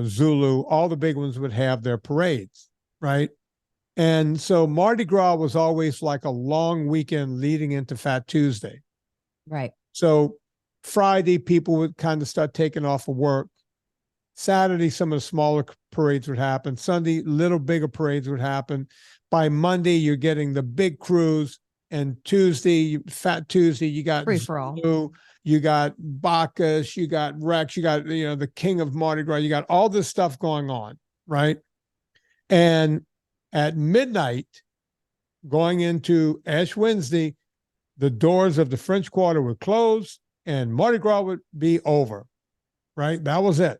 Zulu, all the big ones would have their parades, right? And so Mardi Gras was always like a long weekend leading into Fat Tuesday. Right. So Friday, people would kind of start taking off of work. Saturday, some of the smaller parades would happen. Sunday, little bigger parades would happen. By Monday, you're getting the big crews. And Tuesday, Fat Tuesday, you got Free for all. Zulu, you got Bacchus, you got Rex, you got, the king of Mardi Gras. You got all this stuff going on, right? And at midnight, going into Ash Wednesday, the doors of the French Quarter would close and Mardi Gras would be over, right? That was it.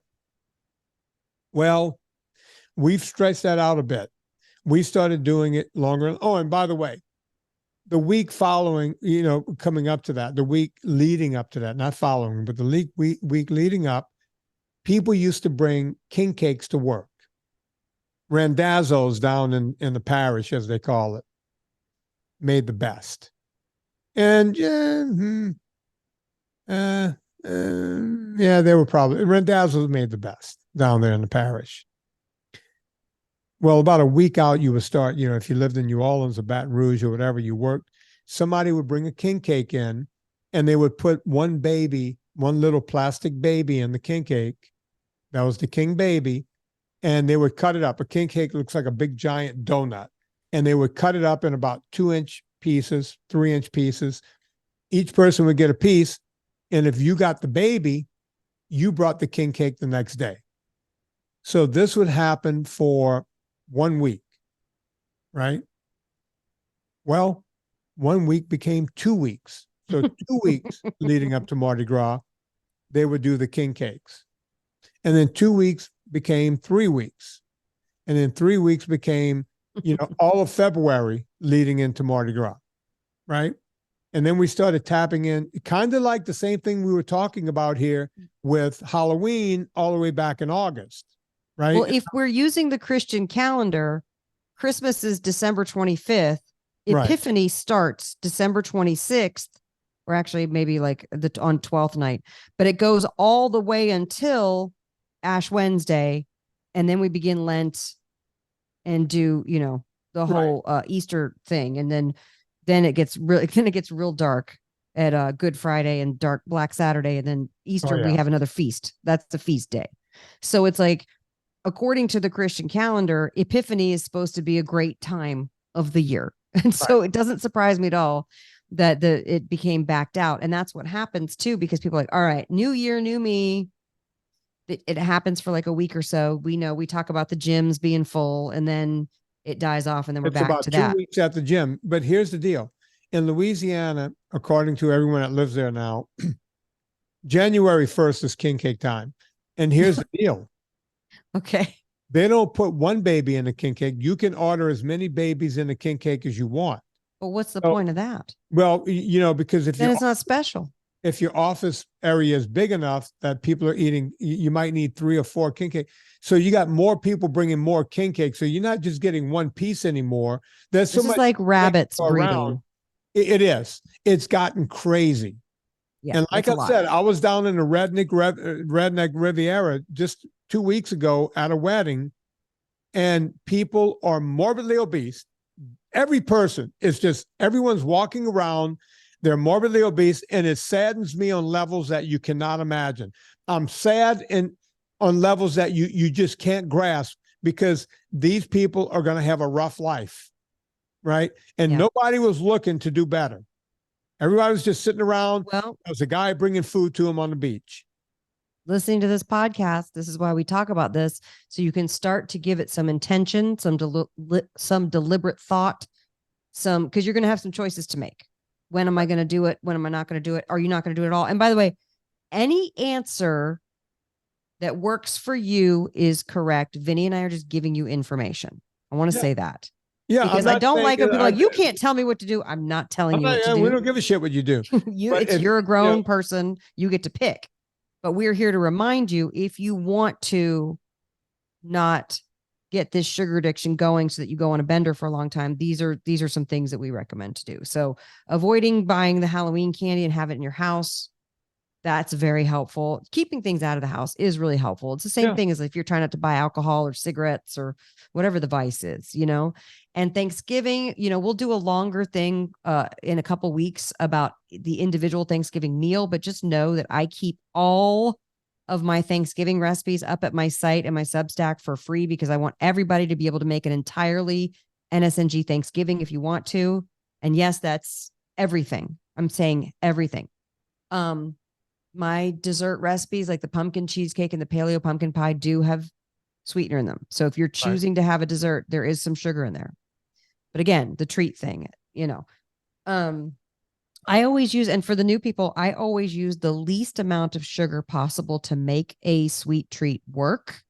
Well, we've stretched that out a bit. We started doing it longer. Oh, and by the way, the week following, coming up to that, the week leading up to that, not following, but the week leading up, people used to bring king cakes to work. Randazzo's down in the parish, as they call it, made the best. And they were probably, Randazzo's made the best down there in the parish. Well, about a week out, you would start, if you lived in New Orleans or Baton Rouge or whatever you worked, somebody would bring a king cake in and they would put one little plastic baby in the king cake. That was the king baby. And they would cut it up. A king cake looks like a big giant donut. And they would cut it up in about 2-inch pieces, 3-inch pieces. Each person would get a piece. And if you got the baby, you brought the king cake the next day. So this would happen for 1 week, right? Well, 1 week became 2 weeks. So 2 weeks leading up to Mardi Gras, they would do the king cakes. And then 2 weeks became 3 weeks. And then 3 weeks became, all of February leading into Mardi Gras, right? And then we started tapping in, kind of like the same thing we were talking about here with Halloween all the way back in August, right? Well, if we're using the Christian calendar, Christmas is December 25th. Epiphany starts December 26th, or actually maybe like on 12th night, but it goes all the way until Ash Wednesday. And then we begin Lent and do, the whole Easter thing. And then it gets real dark at Good Friday and dark Black Saturday. And then Easter, we have another feast. That's the feast day. So it's like, according to the Christian calendar, Epiphany is supposed to be a great time of the year. And so it doesn't surprise me at all that it became backed out. And that's what happens too, because people are like, all right, new year, new me. It happens for like a week or so. We talk about the gyms being full and then it dies off and then we're back to that. About 2 weeks at the gym. But here's the deal. In Louisiana, according to everyone that lives there now, January 1st is king cake time. And here's the deal. Okay. They don't put one baby in a king cake. You can order as many babies in a king cake as you want. Well, what's the point of that? Well, because then it's not special. If your office area is big enough that people are eating, you might need 3 or 4 king cake. So you got more people bringing more king cake. So you're not just getting one piece anymore. There's so much like rabbits breeding. It is. It's gotten crazy. Yeah, and like I said, I was down in the redneck Riviera just 2 weeks ago at a wedding, and people are morbidly obese. Every person is everyone's walking around. They're morbidly obese, and it saddens me on levels that you cannot imagine. I'm sad on levels that you just can't grasp, because these people are going to have a rough life, right? And nobody was looking to do better. Everybody was just sitting around. Well, there was a guy bringing food to him on the beach. Listening to this podcast, this is why we talk about this, so you can start to give it some intention, some deliberate thought, because you're going to have some choices to make. When am I going to do it? When am I not going to do it? Are you not going to do it at all? And by the way, any answer that works for you is correct. Vinny and I are just giving you information. I want to say that. Yeah, because I don't like it. People like, you can't tell me what to do. I'm not telling you what to do. We don't give a shit what you do. You're a grown person. You get to pick. But we're here to remind you, if you want to not get this sugar addiction going so that you go on a bender for a long time, these are some things that we recommend to do. So avoiding buying the Halloween candy and have it in your house. That's very helpful. Keeping things out of the house is really helpful. It's the same thing as if you're trying not to buy alcohol or cigarettes or whatever the vice is, And Thanksgiving, we'll do a longer thing in a couple weeks about the individual Thanksgiving meal, but just know that I keep all of my Thanksgiving recipes up at my site and my Substack for free because I want everybody to be able to make an entirely NSNG Thanksgiving if you want to. And yes, that's everything. I'm saying everything. My dessert recipes like the pumpkin cheesecake and the paleo pumpkin pie do have sweetener in them. So if you're choosing to have a dessert, there is some sugar in there. But again, the treat thing, I always use, and for the new people, I always use the least amount of sugar possible to make a sweet treat work.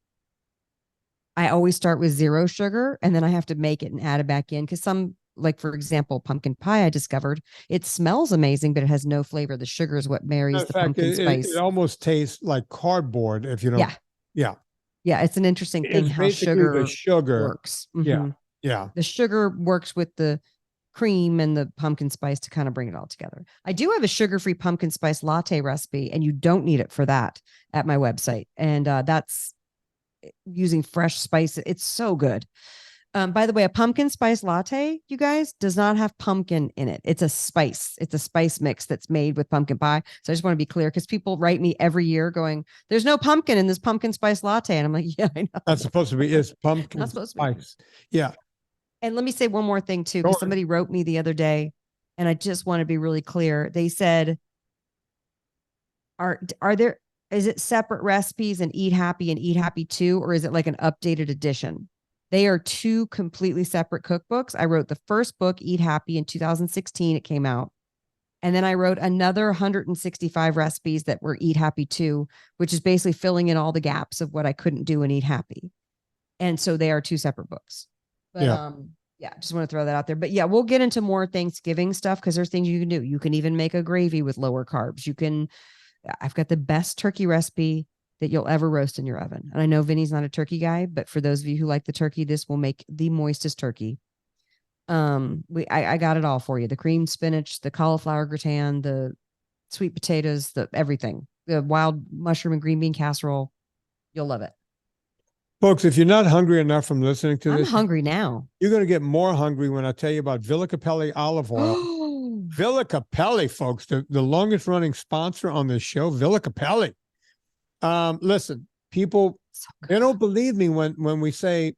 I always start with 0 sugar and then I have to make it and add it back in because like for example, pumpkin pie, I discovered it smells amazing, but it has no flavor. The sugar is what marries the pumpkin spice. It almost tastes like cardboard if you don't. Yeah. It's an interesting thing how sugar works. Mm-hmm. Yeah. The sugar works with the cream and the pumpkin spice to kind of bring it all together. I do have a sugar-free pumpkin spice latte recipe, and you don't need it for that at my website. And that's using fresh spices. It's so good. By the way, a pumpkin spice latte, you guys, does not have pumpkin in it. It's a spice. It's a spice mix that's made with pumpkin pie. So I just want to be clear because people write me every year going, there's no pumpkin in this pumpkin spice latte. And I'm like, yeah, I know. That's supposed to be, it's pumpkin spice. Yeah. And let me say one more thing too, because somebody wrote me the other day and I just want to be really clear. They said, is it separate recipes and Eat Happy and Eat Happy 2, or is it like an updated edition? They are 2 completely separate cookbooks. I wrote the first book, Eat Happy, in 2016. It came out. And then I wrote another 165 recipes that were Eat Happy 2, which is basically filling in all the gaps of what I couldn't do in Eat Happy. And so they are 2 separate books. But just want to throw that out there. But yeah, we'll get into more Thanksgiving stuff because there's things you can do. You can even make a gravy with lower carbs. I've got the best turkey recipe that you'll ever roast in your oven. And I know Vinny's not a turkey guy, but for those of you who like the turkey, this will make the moistest turkey. I got it all for you. The creamed spinach, the cauliflower gratin, the sweet potatoes, everything, the wild mushroom and green bean casserole. You'll love it. Folks, if you're not hungry enough from listening to this, I'm hungry now. You're going to get more hungry when I tell you about Villa Capelli olive oil. Villa Capelli, folks, the longest running sponsor on this show, Villa Capelli. Listen, people, they don't believe me when we say,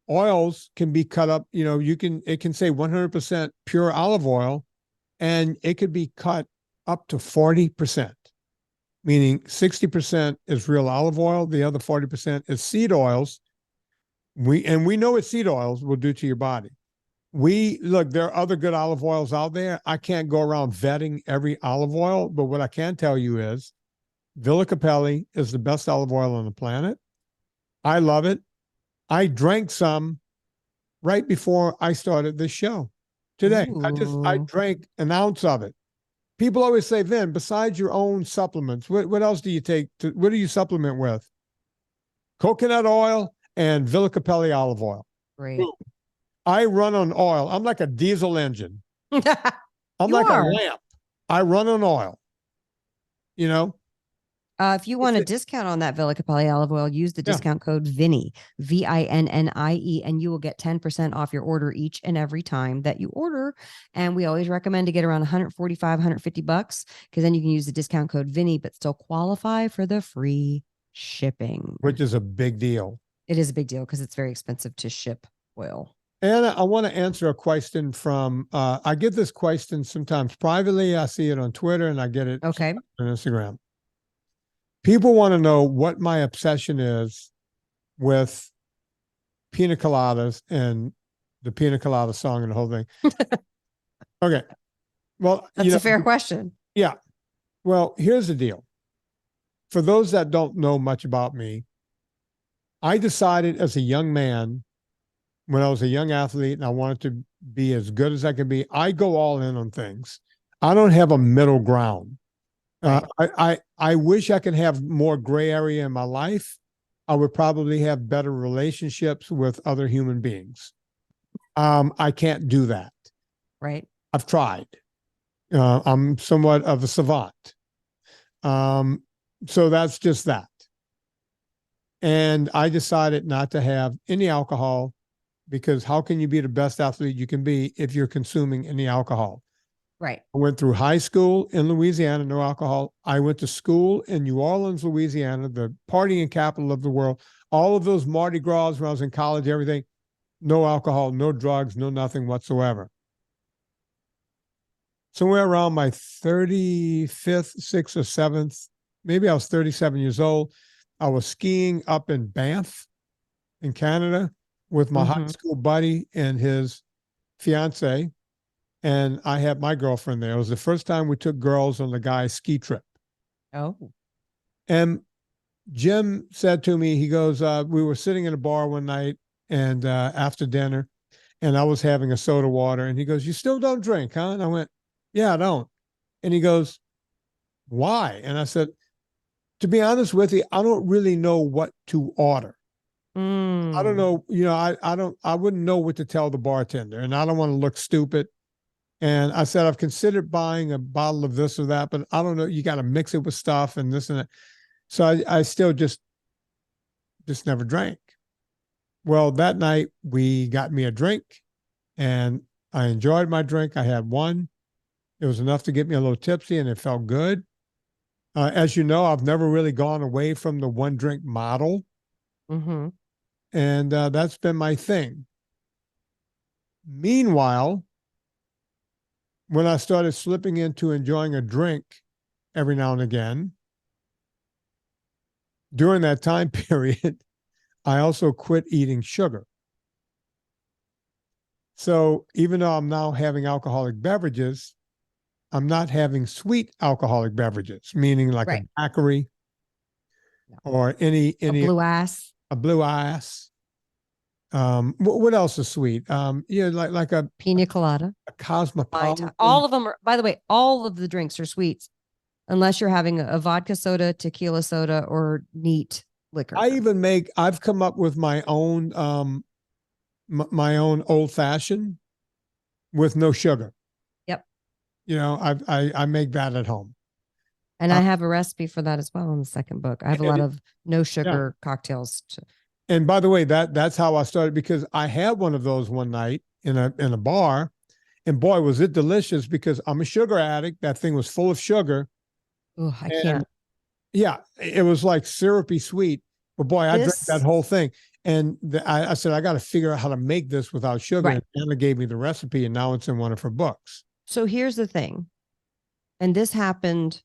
oils can be cut up, it can say 100% pure olive oil, and it could be cut up to 40%, meaning 60% is real olive oil. The other 40% is seed oils. We know what seed oils will do to your body. Look, there are other good olive oils out there. I can't go around vetting every olive oil, but what I can tell you is Villa Capelli is the best olive oil on the planet. I love it. I drank some right before I started this show today. Ooh. I drank an ounce of it. People always say, Vin, besides your own supplements, what else do you take? What do you supplement with? Coconut oil and Villa Capelli olive oil. Great. I run on oil. I'm like a diesel engine. I'm like a lamp. I run on oil. If you want a discount on that Villa Capelli olive oil, use the discount code Vinnie, VINNIE, and you will get 10% off your order each and every time that you order. And we always recommend to get around $145, $150 because then you can use the discount code Vinnie, but still qualify for the free shipping. Which is a big deal. It is a big deal because it's very expensive to ship oil. Anna, I want to answer a question from, I get this question sometimes privately. I see it on Twitter and I get it on Instagram. People want to know what my obsession is with pina coladas and the pina colada song and the whole thing. Okay. Well, that's a fair question. Yeah. Well, here's the deal. For those that don't know much about me, I decided as a young man, when I was a young athlete and I wanted to be as good as I could be, I go all in on things. I don't have a middle ground. I wish I could have more gray area in my life. I would probably have better relationships with other human beings. I can't do that. Right. I've tried. I'm somewhat of a savant. So that's just that. And I decided not to have any alcohol, because how can you be the best athlete you can be if you're consuming any alcohol? Right. I went through high school in Louisiana, no alcohol. I went to school in New Orleans, Louisiana, the partying capital of the world. All of those Mardi Gras when I was in college, everything, no alcohol, no drugs, no nothing whatsoever. Somewhere around my 35th, 6th or 7th, maybe I was 37 years old, I was skiing up in Banff in Canada with my high school buddy and his fiance. And I had my girlfriend there. It was the first time we took girls on the guy's ski trip. Oh. And Jim said to me, he goes, we were sitting in a bar one night and after dinner, and I was having a soda water. And he goes, "You still don't drink, huh?" And I went, "Yeah, I don't." And he goes, "Why?" And I said, "To be honest with you, I don't really know what to order. I don't know, I wouldn't know what to tell the bartender, and I don't want to look stupid." And I said, "I've considered buying a bottle of this or that, but I don't know. You got to mix it with stuff and this and that." So I still just never drank. Well, that night we got me a drink and I enjoyed my drink. I had one. It was enough to get me a little tipsy and it felt good. As you know, I've never really gone away from the one drink model. And that's been my thing. Meanwhile, when I started slipping into enjoying a drink every now and again, during that time period, I also quit eating sugar. So even though I'm now having alcoholic beverages, I'm not having sweet alcoholic beverages, meaning like a daiquiri or any a blue ass. A blue ass. What else is sweet? Like a piña colada, a cosmopolitan. All of them are, by the way, all of the drinks are sweets, unless you're having a vodka soda, tequila soda, or neat liquor. I've come up with my own my own old fashioned with no sugar. Yep. I make that at home. And I have a recipe for that as well in the second book. I have a lot of no sugar cocktails. And by the way, that's how I started, because I had one of those one night in a bar, and boy, was it delicious, because I'm a sugar addict. That thing was full of sugar. Oh, I can't. Yeah, it was like syrupy sweet. But boy, I drank that whole thing. And I said, I got to figure out how to make this without sugar. Right. And Anna gave me the recipe, and now it's in one of her books. So here's the thing. And this happened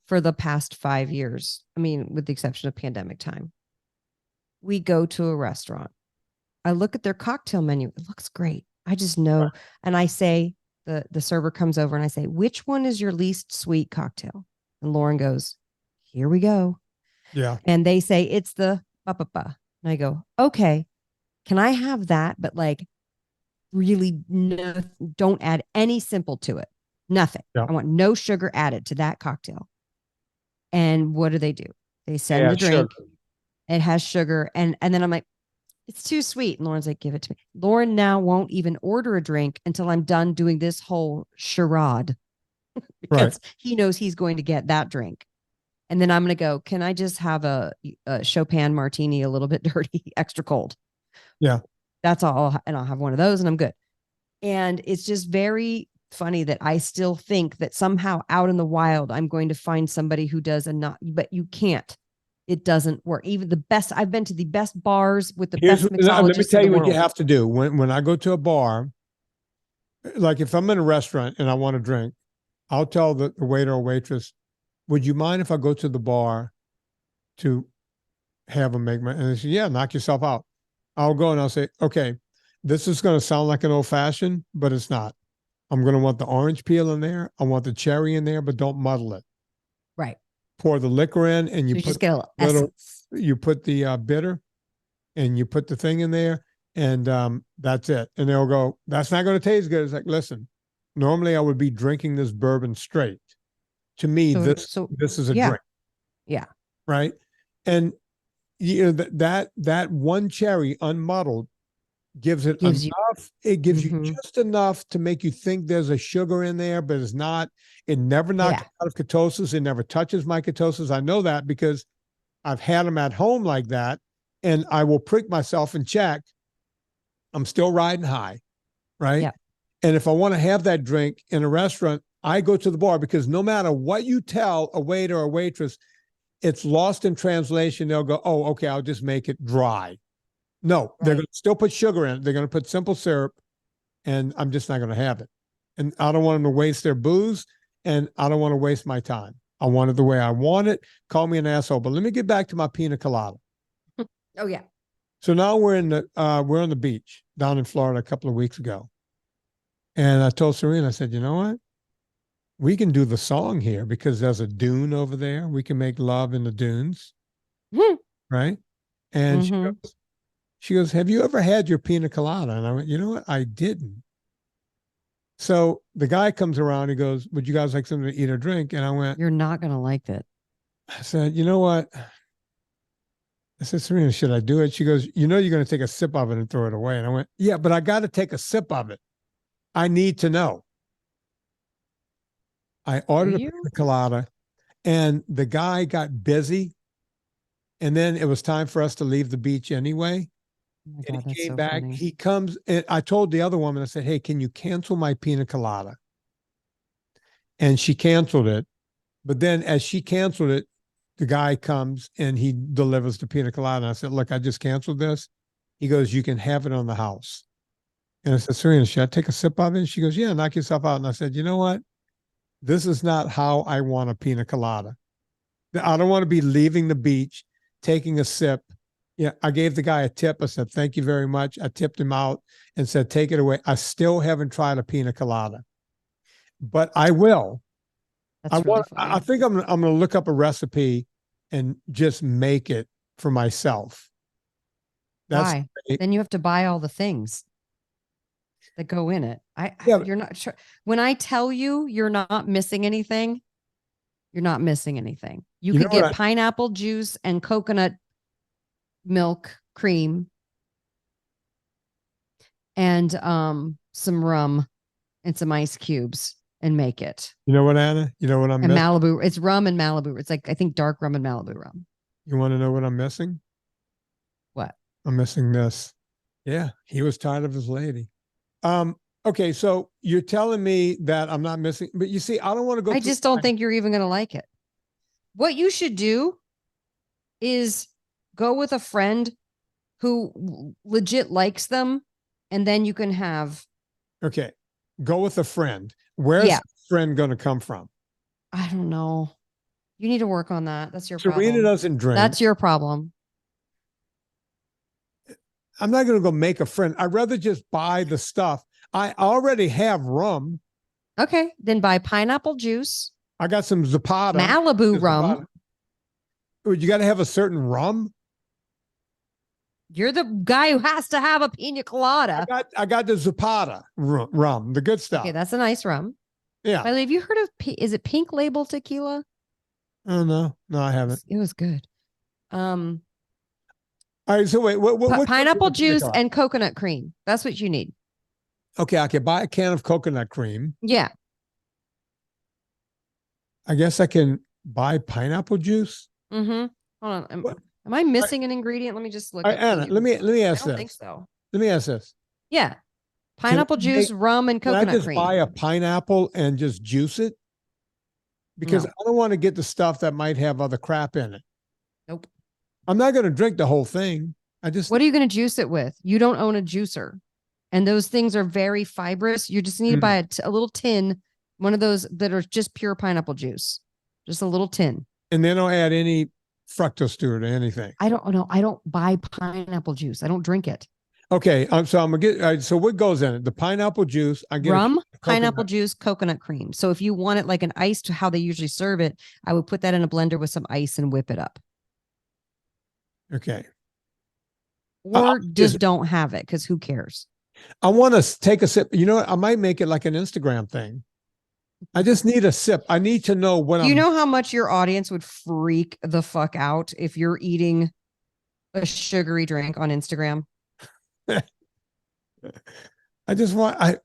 for the past 5 years. I mean, with the exception of pandemic time. We go to a restaurant. I look at their cocktail menu. It looks great. I just know. Right. And I say, the server comes over and I say, "Which one is your least sweet cocktail?" And Lauren goes, "Here we go." Yeah. And they say, "It's the ba-ba-ba." And I go, "Okay, can I have that? But like really no, don't add any simple to it. Nothing. Yeah. I want no sugar added to that cocktail." And what do? They send the drink. Sugar. It has sugar. And then I'm like, "It's too sweet." And Lauren's like, "Give it to me." Lauren now won't even order a drink until I'm done doing this whole charade because he knows he's going to get that drink. And then I'm going to go, "Can I just have a Chopin martini, a little bit dirty, extra cold?" Yeah. That's all. And I'll have one of those and I'm good. And it's just very funny that I still think that somehow out in the wild, I'm going to find somebody who does but you can't. It doesn't work. Even the best, I've been to the best bars with the best mixologists. Let me tell you what you have to do. When I go to a bar, like if I'm in a restaurant and I want to drink, I'll tell the waiter or waitress, "Would you mind if I go to the bar to have them make my," and they say, "Yeah, knock yourself out." I'll go and I'll say, "Okay, this is going to sound like an old fashioned, but it's not. I'm going to want the orange peel in there. I want the cherry in there, but don't muddle it." Right. Pour the liquor in, and you just get a little you put the bitter, and you put the thing in there, and that's it. And they'll go, "That's not going to taste good." It's like, listen, normally I would be drinking this bourbon straight. To me, this is a drink. Yeah. Right. And that one cherry unmuddled gives it Gives enough. It gives you Mhm. just enough to make you think there's a sugar in there, but it's not. It never knocks Yeah. me out of ketosis. It never touches my ketosis. I know that because I've had them at home like that, and I will prick myself and check. I'm still riding high, right? Yep. And if I want to have that drink in a restaurant, I go to the bar, because no matter what you tell a waiter or waitress, it's lost in translation. They'll go, oh, okay, I'll just make it dry. No, they're Right. going to still put sugar in it. They're going to put simple syrup, and I'm just not going to have it. And I don't want them to waste their booze, and I don't want to waste my time. I want it the way I want it. Call me an asshole. But let me get back to my pina colada. Oh yeah. So now we're on the beach down in Florida a couple of weeks ago. And I told Serena, I said, you know what? We can do the song here because there's a dune over there. We can make love in the dunes. Right? And she goes, have you ever had your pina colada? And I went, you know what? I didn't. So the guy comes around, he goes, would you guys like something to eat or drink? And I went, You're not going to like that. I said, you know what? I said, Serena, should I do it? She goes, you know, you're going to take a sip of it and throw it away. And I went, yeah, but I got to take a sip of it. I need to know. I ordered a pina colada, and the guy got busy. And then it was time for us to leave the beach anyway. Oh my And God, he that's came so back. funny. He comes, and I told the other woman, I said, hey, can you cancel my pina colada? And she canceled it. But then as she canceled it, the guy comes and he delivers the pina colada. And I said, look, I just canceled this. He goes, you can have it on the house. And I said, Serena, should I take a sip of it? And she goes, yeah, knock yourself out. And I said, you know what? This is not how I want a pina colada. I don't want to be leaving the beach, taking a sip. Yeah, I gave the guy a tip. I said, thank you very much. I tipped him out and said, take it away. I still haven't tried a pina colada, but I will. That's really funny. I think I'm going to look up a recipe and just make it for myself. Why? Then you have to buy all the things that go in it. You're not sure. When I tell you you're not missing anything, you're not missing anything. You could get pineapple juice and coconut milk cream and some rum and some ice cubes and make it. You know what, Anna? You know what I'm missing? Malibu. It's rum and Malibu. It's like, I think, dark rum and Malibu rum. You want to know what I'm missing? What? I'm missing this. Yeah, he was tired of his lady. Okay, so you're telling me that I'm not missing, but you see, I don't want to go. I just don't think you're even going to like it. What you should do is go with a friend who legit likes them, and then you can have. Okay, go with a friend. Where's the friend going to come from? I don't know. You need to work on that. That's your Serena problem. doesn't drink. That's your problem. I'm not going to go make a friend. I'd rather just buy the stuff. I already have rum. Okay, then buy pineapple juice. I got some Zapata. Malibu rum. You got to have a certain rum. You're the guy who has to have a pina colada. I got the Zapata rum, the good stuff. Okay, that's a nice rum. Yeah. By the way, have you heard of, is it Pink Label tequila? Oh, no, I haven't. It was good. All right, so wait, what pineapple juice and coconut cream. That's what you need. Okay, I can buy a can of coconut cream. Yeah. I guess I can buy pineapple juice. Mm-hmm. Hold on. Am I missing an ingredient? Let me just look. Anna, let me ask this. I don't think so. Let me ask this. Yeah. Pineapple juice, rum, and coconut cream. Can I just buy a pineapple and just juice it? Because I don't want to get the stuff that might have other crap in it. Nope. I'm not going to drink the whole thing. What are you going to juice it with? You don't own a juicer. And those things are very fibrous. You just need to buy a little tin, one of those that are just pure pineapple juice. Just a little tin. And they don't add any fructose to it or anything. I don't know. I don't buy pineapple juice. I don't drink it. Okay. So I'm going to get, so what goes in it? The pineapple juice. I get rum, pineapple juice, coconut cream. So if you want it like an ice to how they usually serve it, I would put that in a blender with some ice and whip it up. Okay. Or just don't have it, because who cares? I want to take a sip. You know what? I might make it like an Instagram thing. I just need a sip. I need to know what You know how much your audience would freak the fuck out if you're eating a sugary drink on Instagram? I just want, I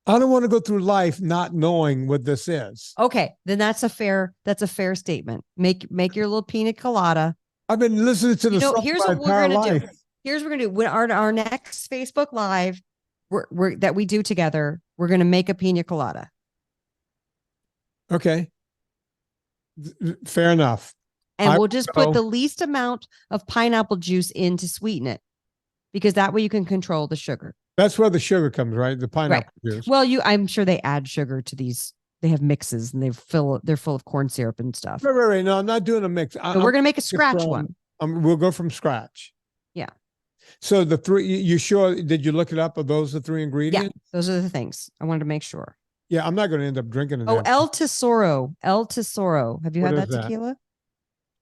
don't want to go through life not knowing what this is. Okay, then that's a fair statement. Make your little pina colada. I've been listening to the song here's my what we're entire gonna life. do. Here's what we're gonna do. When our next Facebook Live that we do together, we're gonna make a pina colada. Okay. Fair enough. And we'll just put the least amount of pineapple juice in to sweeten it, because that way you can control the sugar. That's where the sugar comes, right? The pineapple juice. Well, I'm sure they add sugar to these. They have mixes and they're full of corn syrup and stuff. Right. No, I'm not doing a mix. So we're gonna make a scratch one. We'll go from scratch. Yeah. So the three, you sure? Did you look it up? Are those the three ingredients? Yeah, those are the things. I wanted to make sure. Yeah, I'm not going to end up drinking it. Oh, El Tesoro. Have you had that tequila?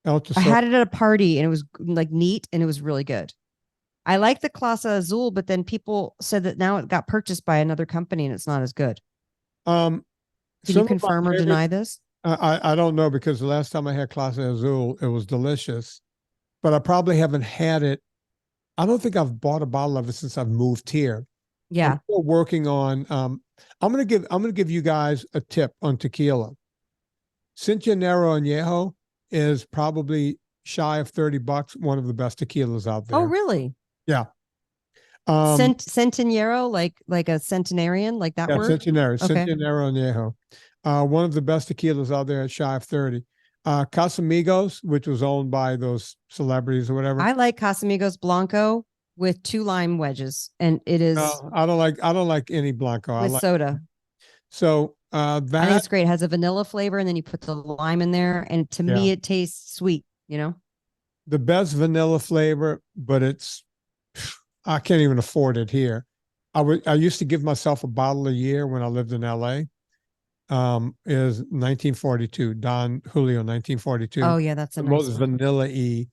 El Tesoro. I had it at a party and it was like neat and it was really good. I like the Clase Azul, but then people said that now it got purchased by another company and it's not as good. Can you confirm or deny this? I don't know, because the last time I had Clase Azul, it was delicious, but I probably haven't had it. I don't think I've bought a bottle of it since I've moved here. Yeah. I'm still working on, I'm going to give you guys a tip on tequila. Cinco Añejo is probably shy of $30, one of the best tequilas out there. Oh, really? Yeah. Centenero, like a centenarian, like that word? Centenero, okay. Centenero Añejo. One of the best tequilas out there at shy of 30. Casamigos, which was owned by those celebrities or whatever. I like Casamigos Blanco with 2 lime wedges, and it is. No, I don't like any Blanco. With soda. So I think it's great. It has a vanilla flavor, and then you put the lime in there, and to me, it tastes sweet. The best vanilla flavor, but I can't even afford it here. I used to give myself a bottle a year when I lived in LA. Is 1942, Don Julio 1942. Oh yeah, that's the nice most vanilla-y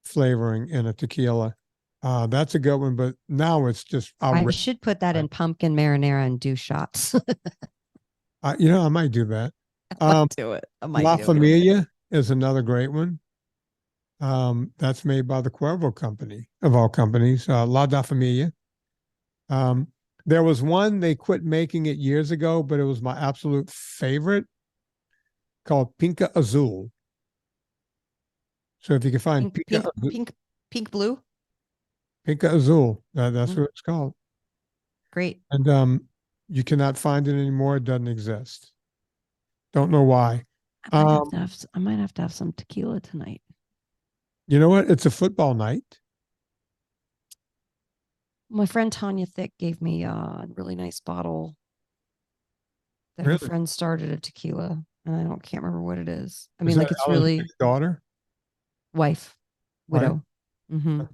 flavoring in a tequila. That's a good one, but now it's just I should put that in pumpkin marinara and do shots. I might do that. Do it. La Familia is another great one. That's made by the Cuervo company, of all companies. La da Familia. There was one, they quit making it years ago, but it was my absolute favorite, called Pinka Azul. So if you can find pink blue. Pinka Azul, that's what it's called. Great. And you cannot find it anymore. It doesn't exist. Don't know why. I might have to have some tequila tonight. You know what? It's a football night. My friend Tanya Thick gave me a really nice bottle that her friend started a tequila, and I can't remember what it is. I mean, like it's really daughter, widow. Mm-hmm.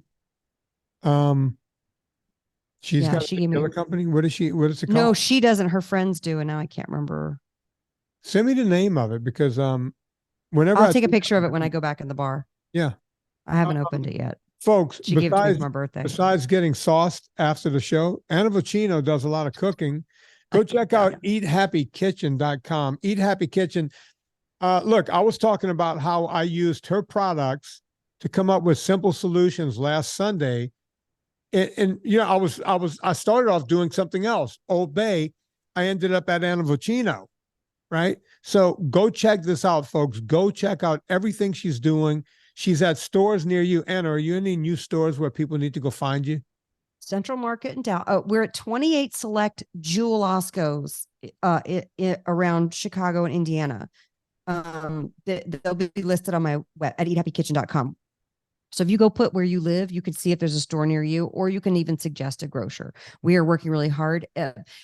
She's got a tequila company. What is it called? No, she doesn't. Her friends do, and now I can't remember. Send me the name of it, because whenever I'll take a picture of it when I go back in the bar. Yeah, I haven't opened it yet. Folks, she gave it to me for my birthday. Besides getting sauced after the show, Anna Vocino does a lot of cooking. Go check out eathappykitchen.com. Eat Happy Kitchen. Look, I was talking about how I used her products to come up with simple solutions last Sunday. And I started off doing something else. Old Bay. I ended up at Anna Vocino, right? So go check this out, folks. Go check out everything she's doing. She's at stores near you. Anna, are you in any new stores where people need to go find you? Central Market and Dow. Oh, we're at 28 select Jewel Oscos around Chicago and Indiana. They'll be listed on my web at eathappykitchen.com. So if you go put where you live, you can see if there's a store near you, or you can even suggest a grocer. We are working really hard.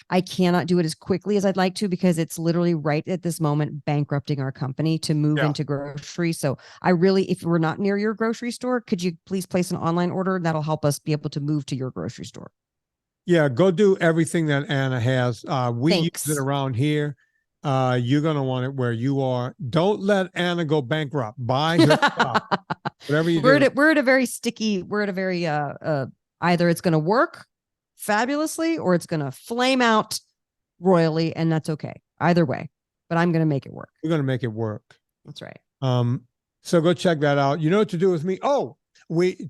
I cannot do it as quickly as I'd like to, because it's literally right at this moment bankrupting our company to move into grocery. So if we're not near your grocery store, could you please place an online order? That'll help us be able to move to your grocery store. Yeah, go do everything that Anna has. We use it around here. You're going to want it where you are. Don't let Anna go bankrupt. Buy her stuff. Whatever you do. We're at a very sticky, either it's going to work fabulously or it's going to flame out royally, and that's okay. Either way, but I'm going to make it work. We're going to make it work. That's right. So go check that out. You know what to do with me? Oh,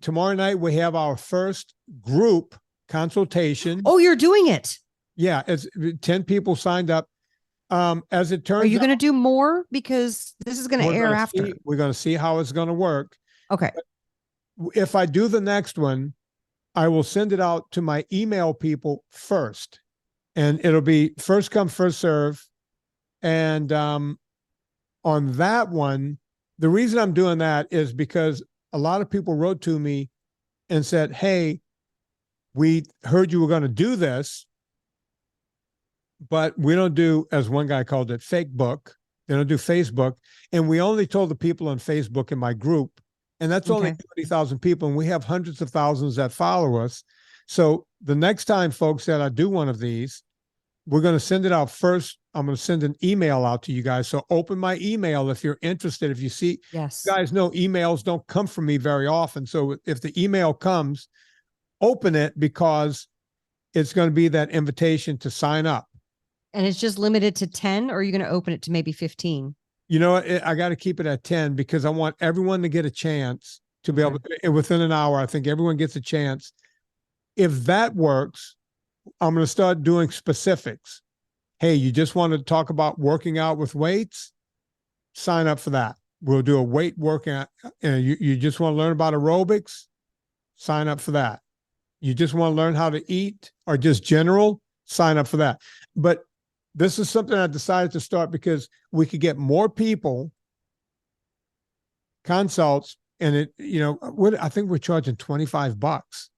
tomorrow night we have our first group consultation. Oh, you're doing it. Yeah, it's 10 people signed up. As it turns out, Are you going to do more? Because this is going to air after. We're going to see how it's going to work. Okay. If I do the next one, I will send it out to my email people first. And it'll be first come, first serve. And on that one, the reason I'm doing that is because a lot of people wrote to me and said, hey, we heard you were going to do this, but we don't do, as one guy called it, fake book. They don't do Facebook. And we only told the people on Facebook in my group, and that's only 20,000 people. And we have hundreds of thousands that follow us. So the next time, folks, that I do one of these, we're going to send it out first. I'm going to send an email out to you guys. So open my email if you're interested. If you see, yes, you guys know emails don't come from me very often. So if the email comes, open it, because it's going to be that invitation to sign up. And it's just limited to 10, or are you going to open it to maybe 15? You know, I got to keep it at 10 because I want everyone to get a chance to be able to, within an hour, I think everyone gets a chance. If that works, I'm going to start doing specifics. Hey, you just want to talk about working out with weights? Sign up for that. We'll do a weight workout. You just want to learn about aerobics? Sign up for that. You just want to learn how to eat or just general? Sign up for that. But this is something I decided to start because we could get more people consults, and it, you know, I think we're charging $25,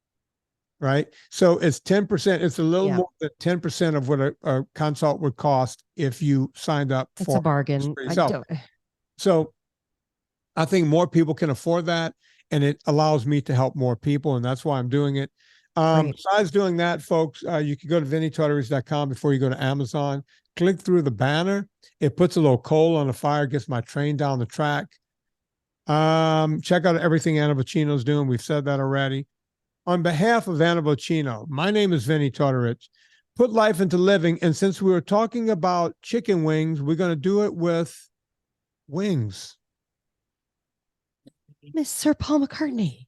right? So it's 10%. It's a little more than 10% of what a consult would cost if you signed up for. It's a bargain. So I think more people can afford that, and it allows me to help more people, and that's why I'm doing it. Besides doing that, folks, you can go to VinnieTortorich.com before you go to Amazon. Click through the banner. It puts a little coal on the fire, gets my train down the track. Check out everything Anna Vocino's doing. We've said that already. On behalf of Anna Vocino, my name is Vinnie Tortorich. Put life into living. And since we were talking about chicken wings, we're going to do it with wings. Miss Sir Paul McCartney.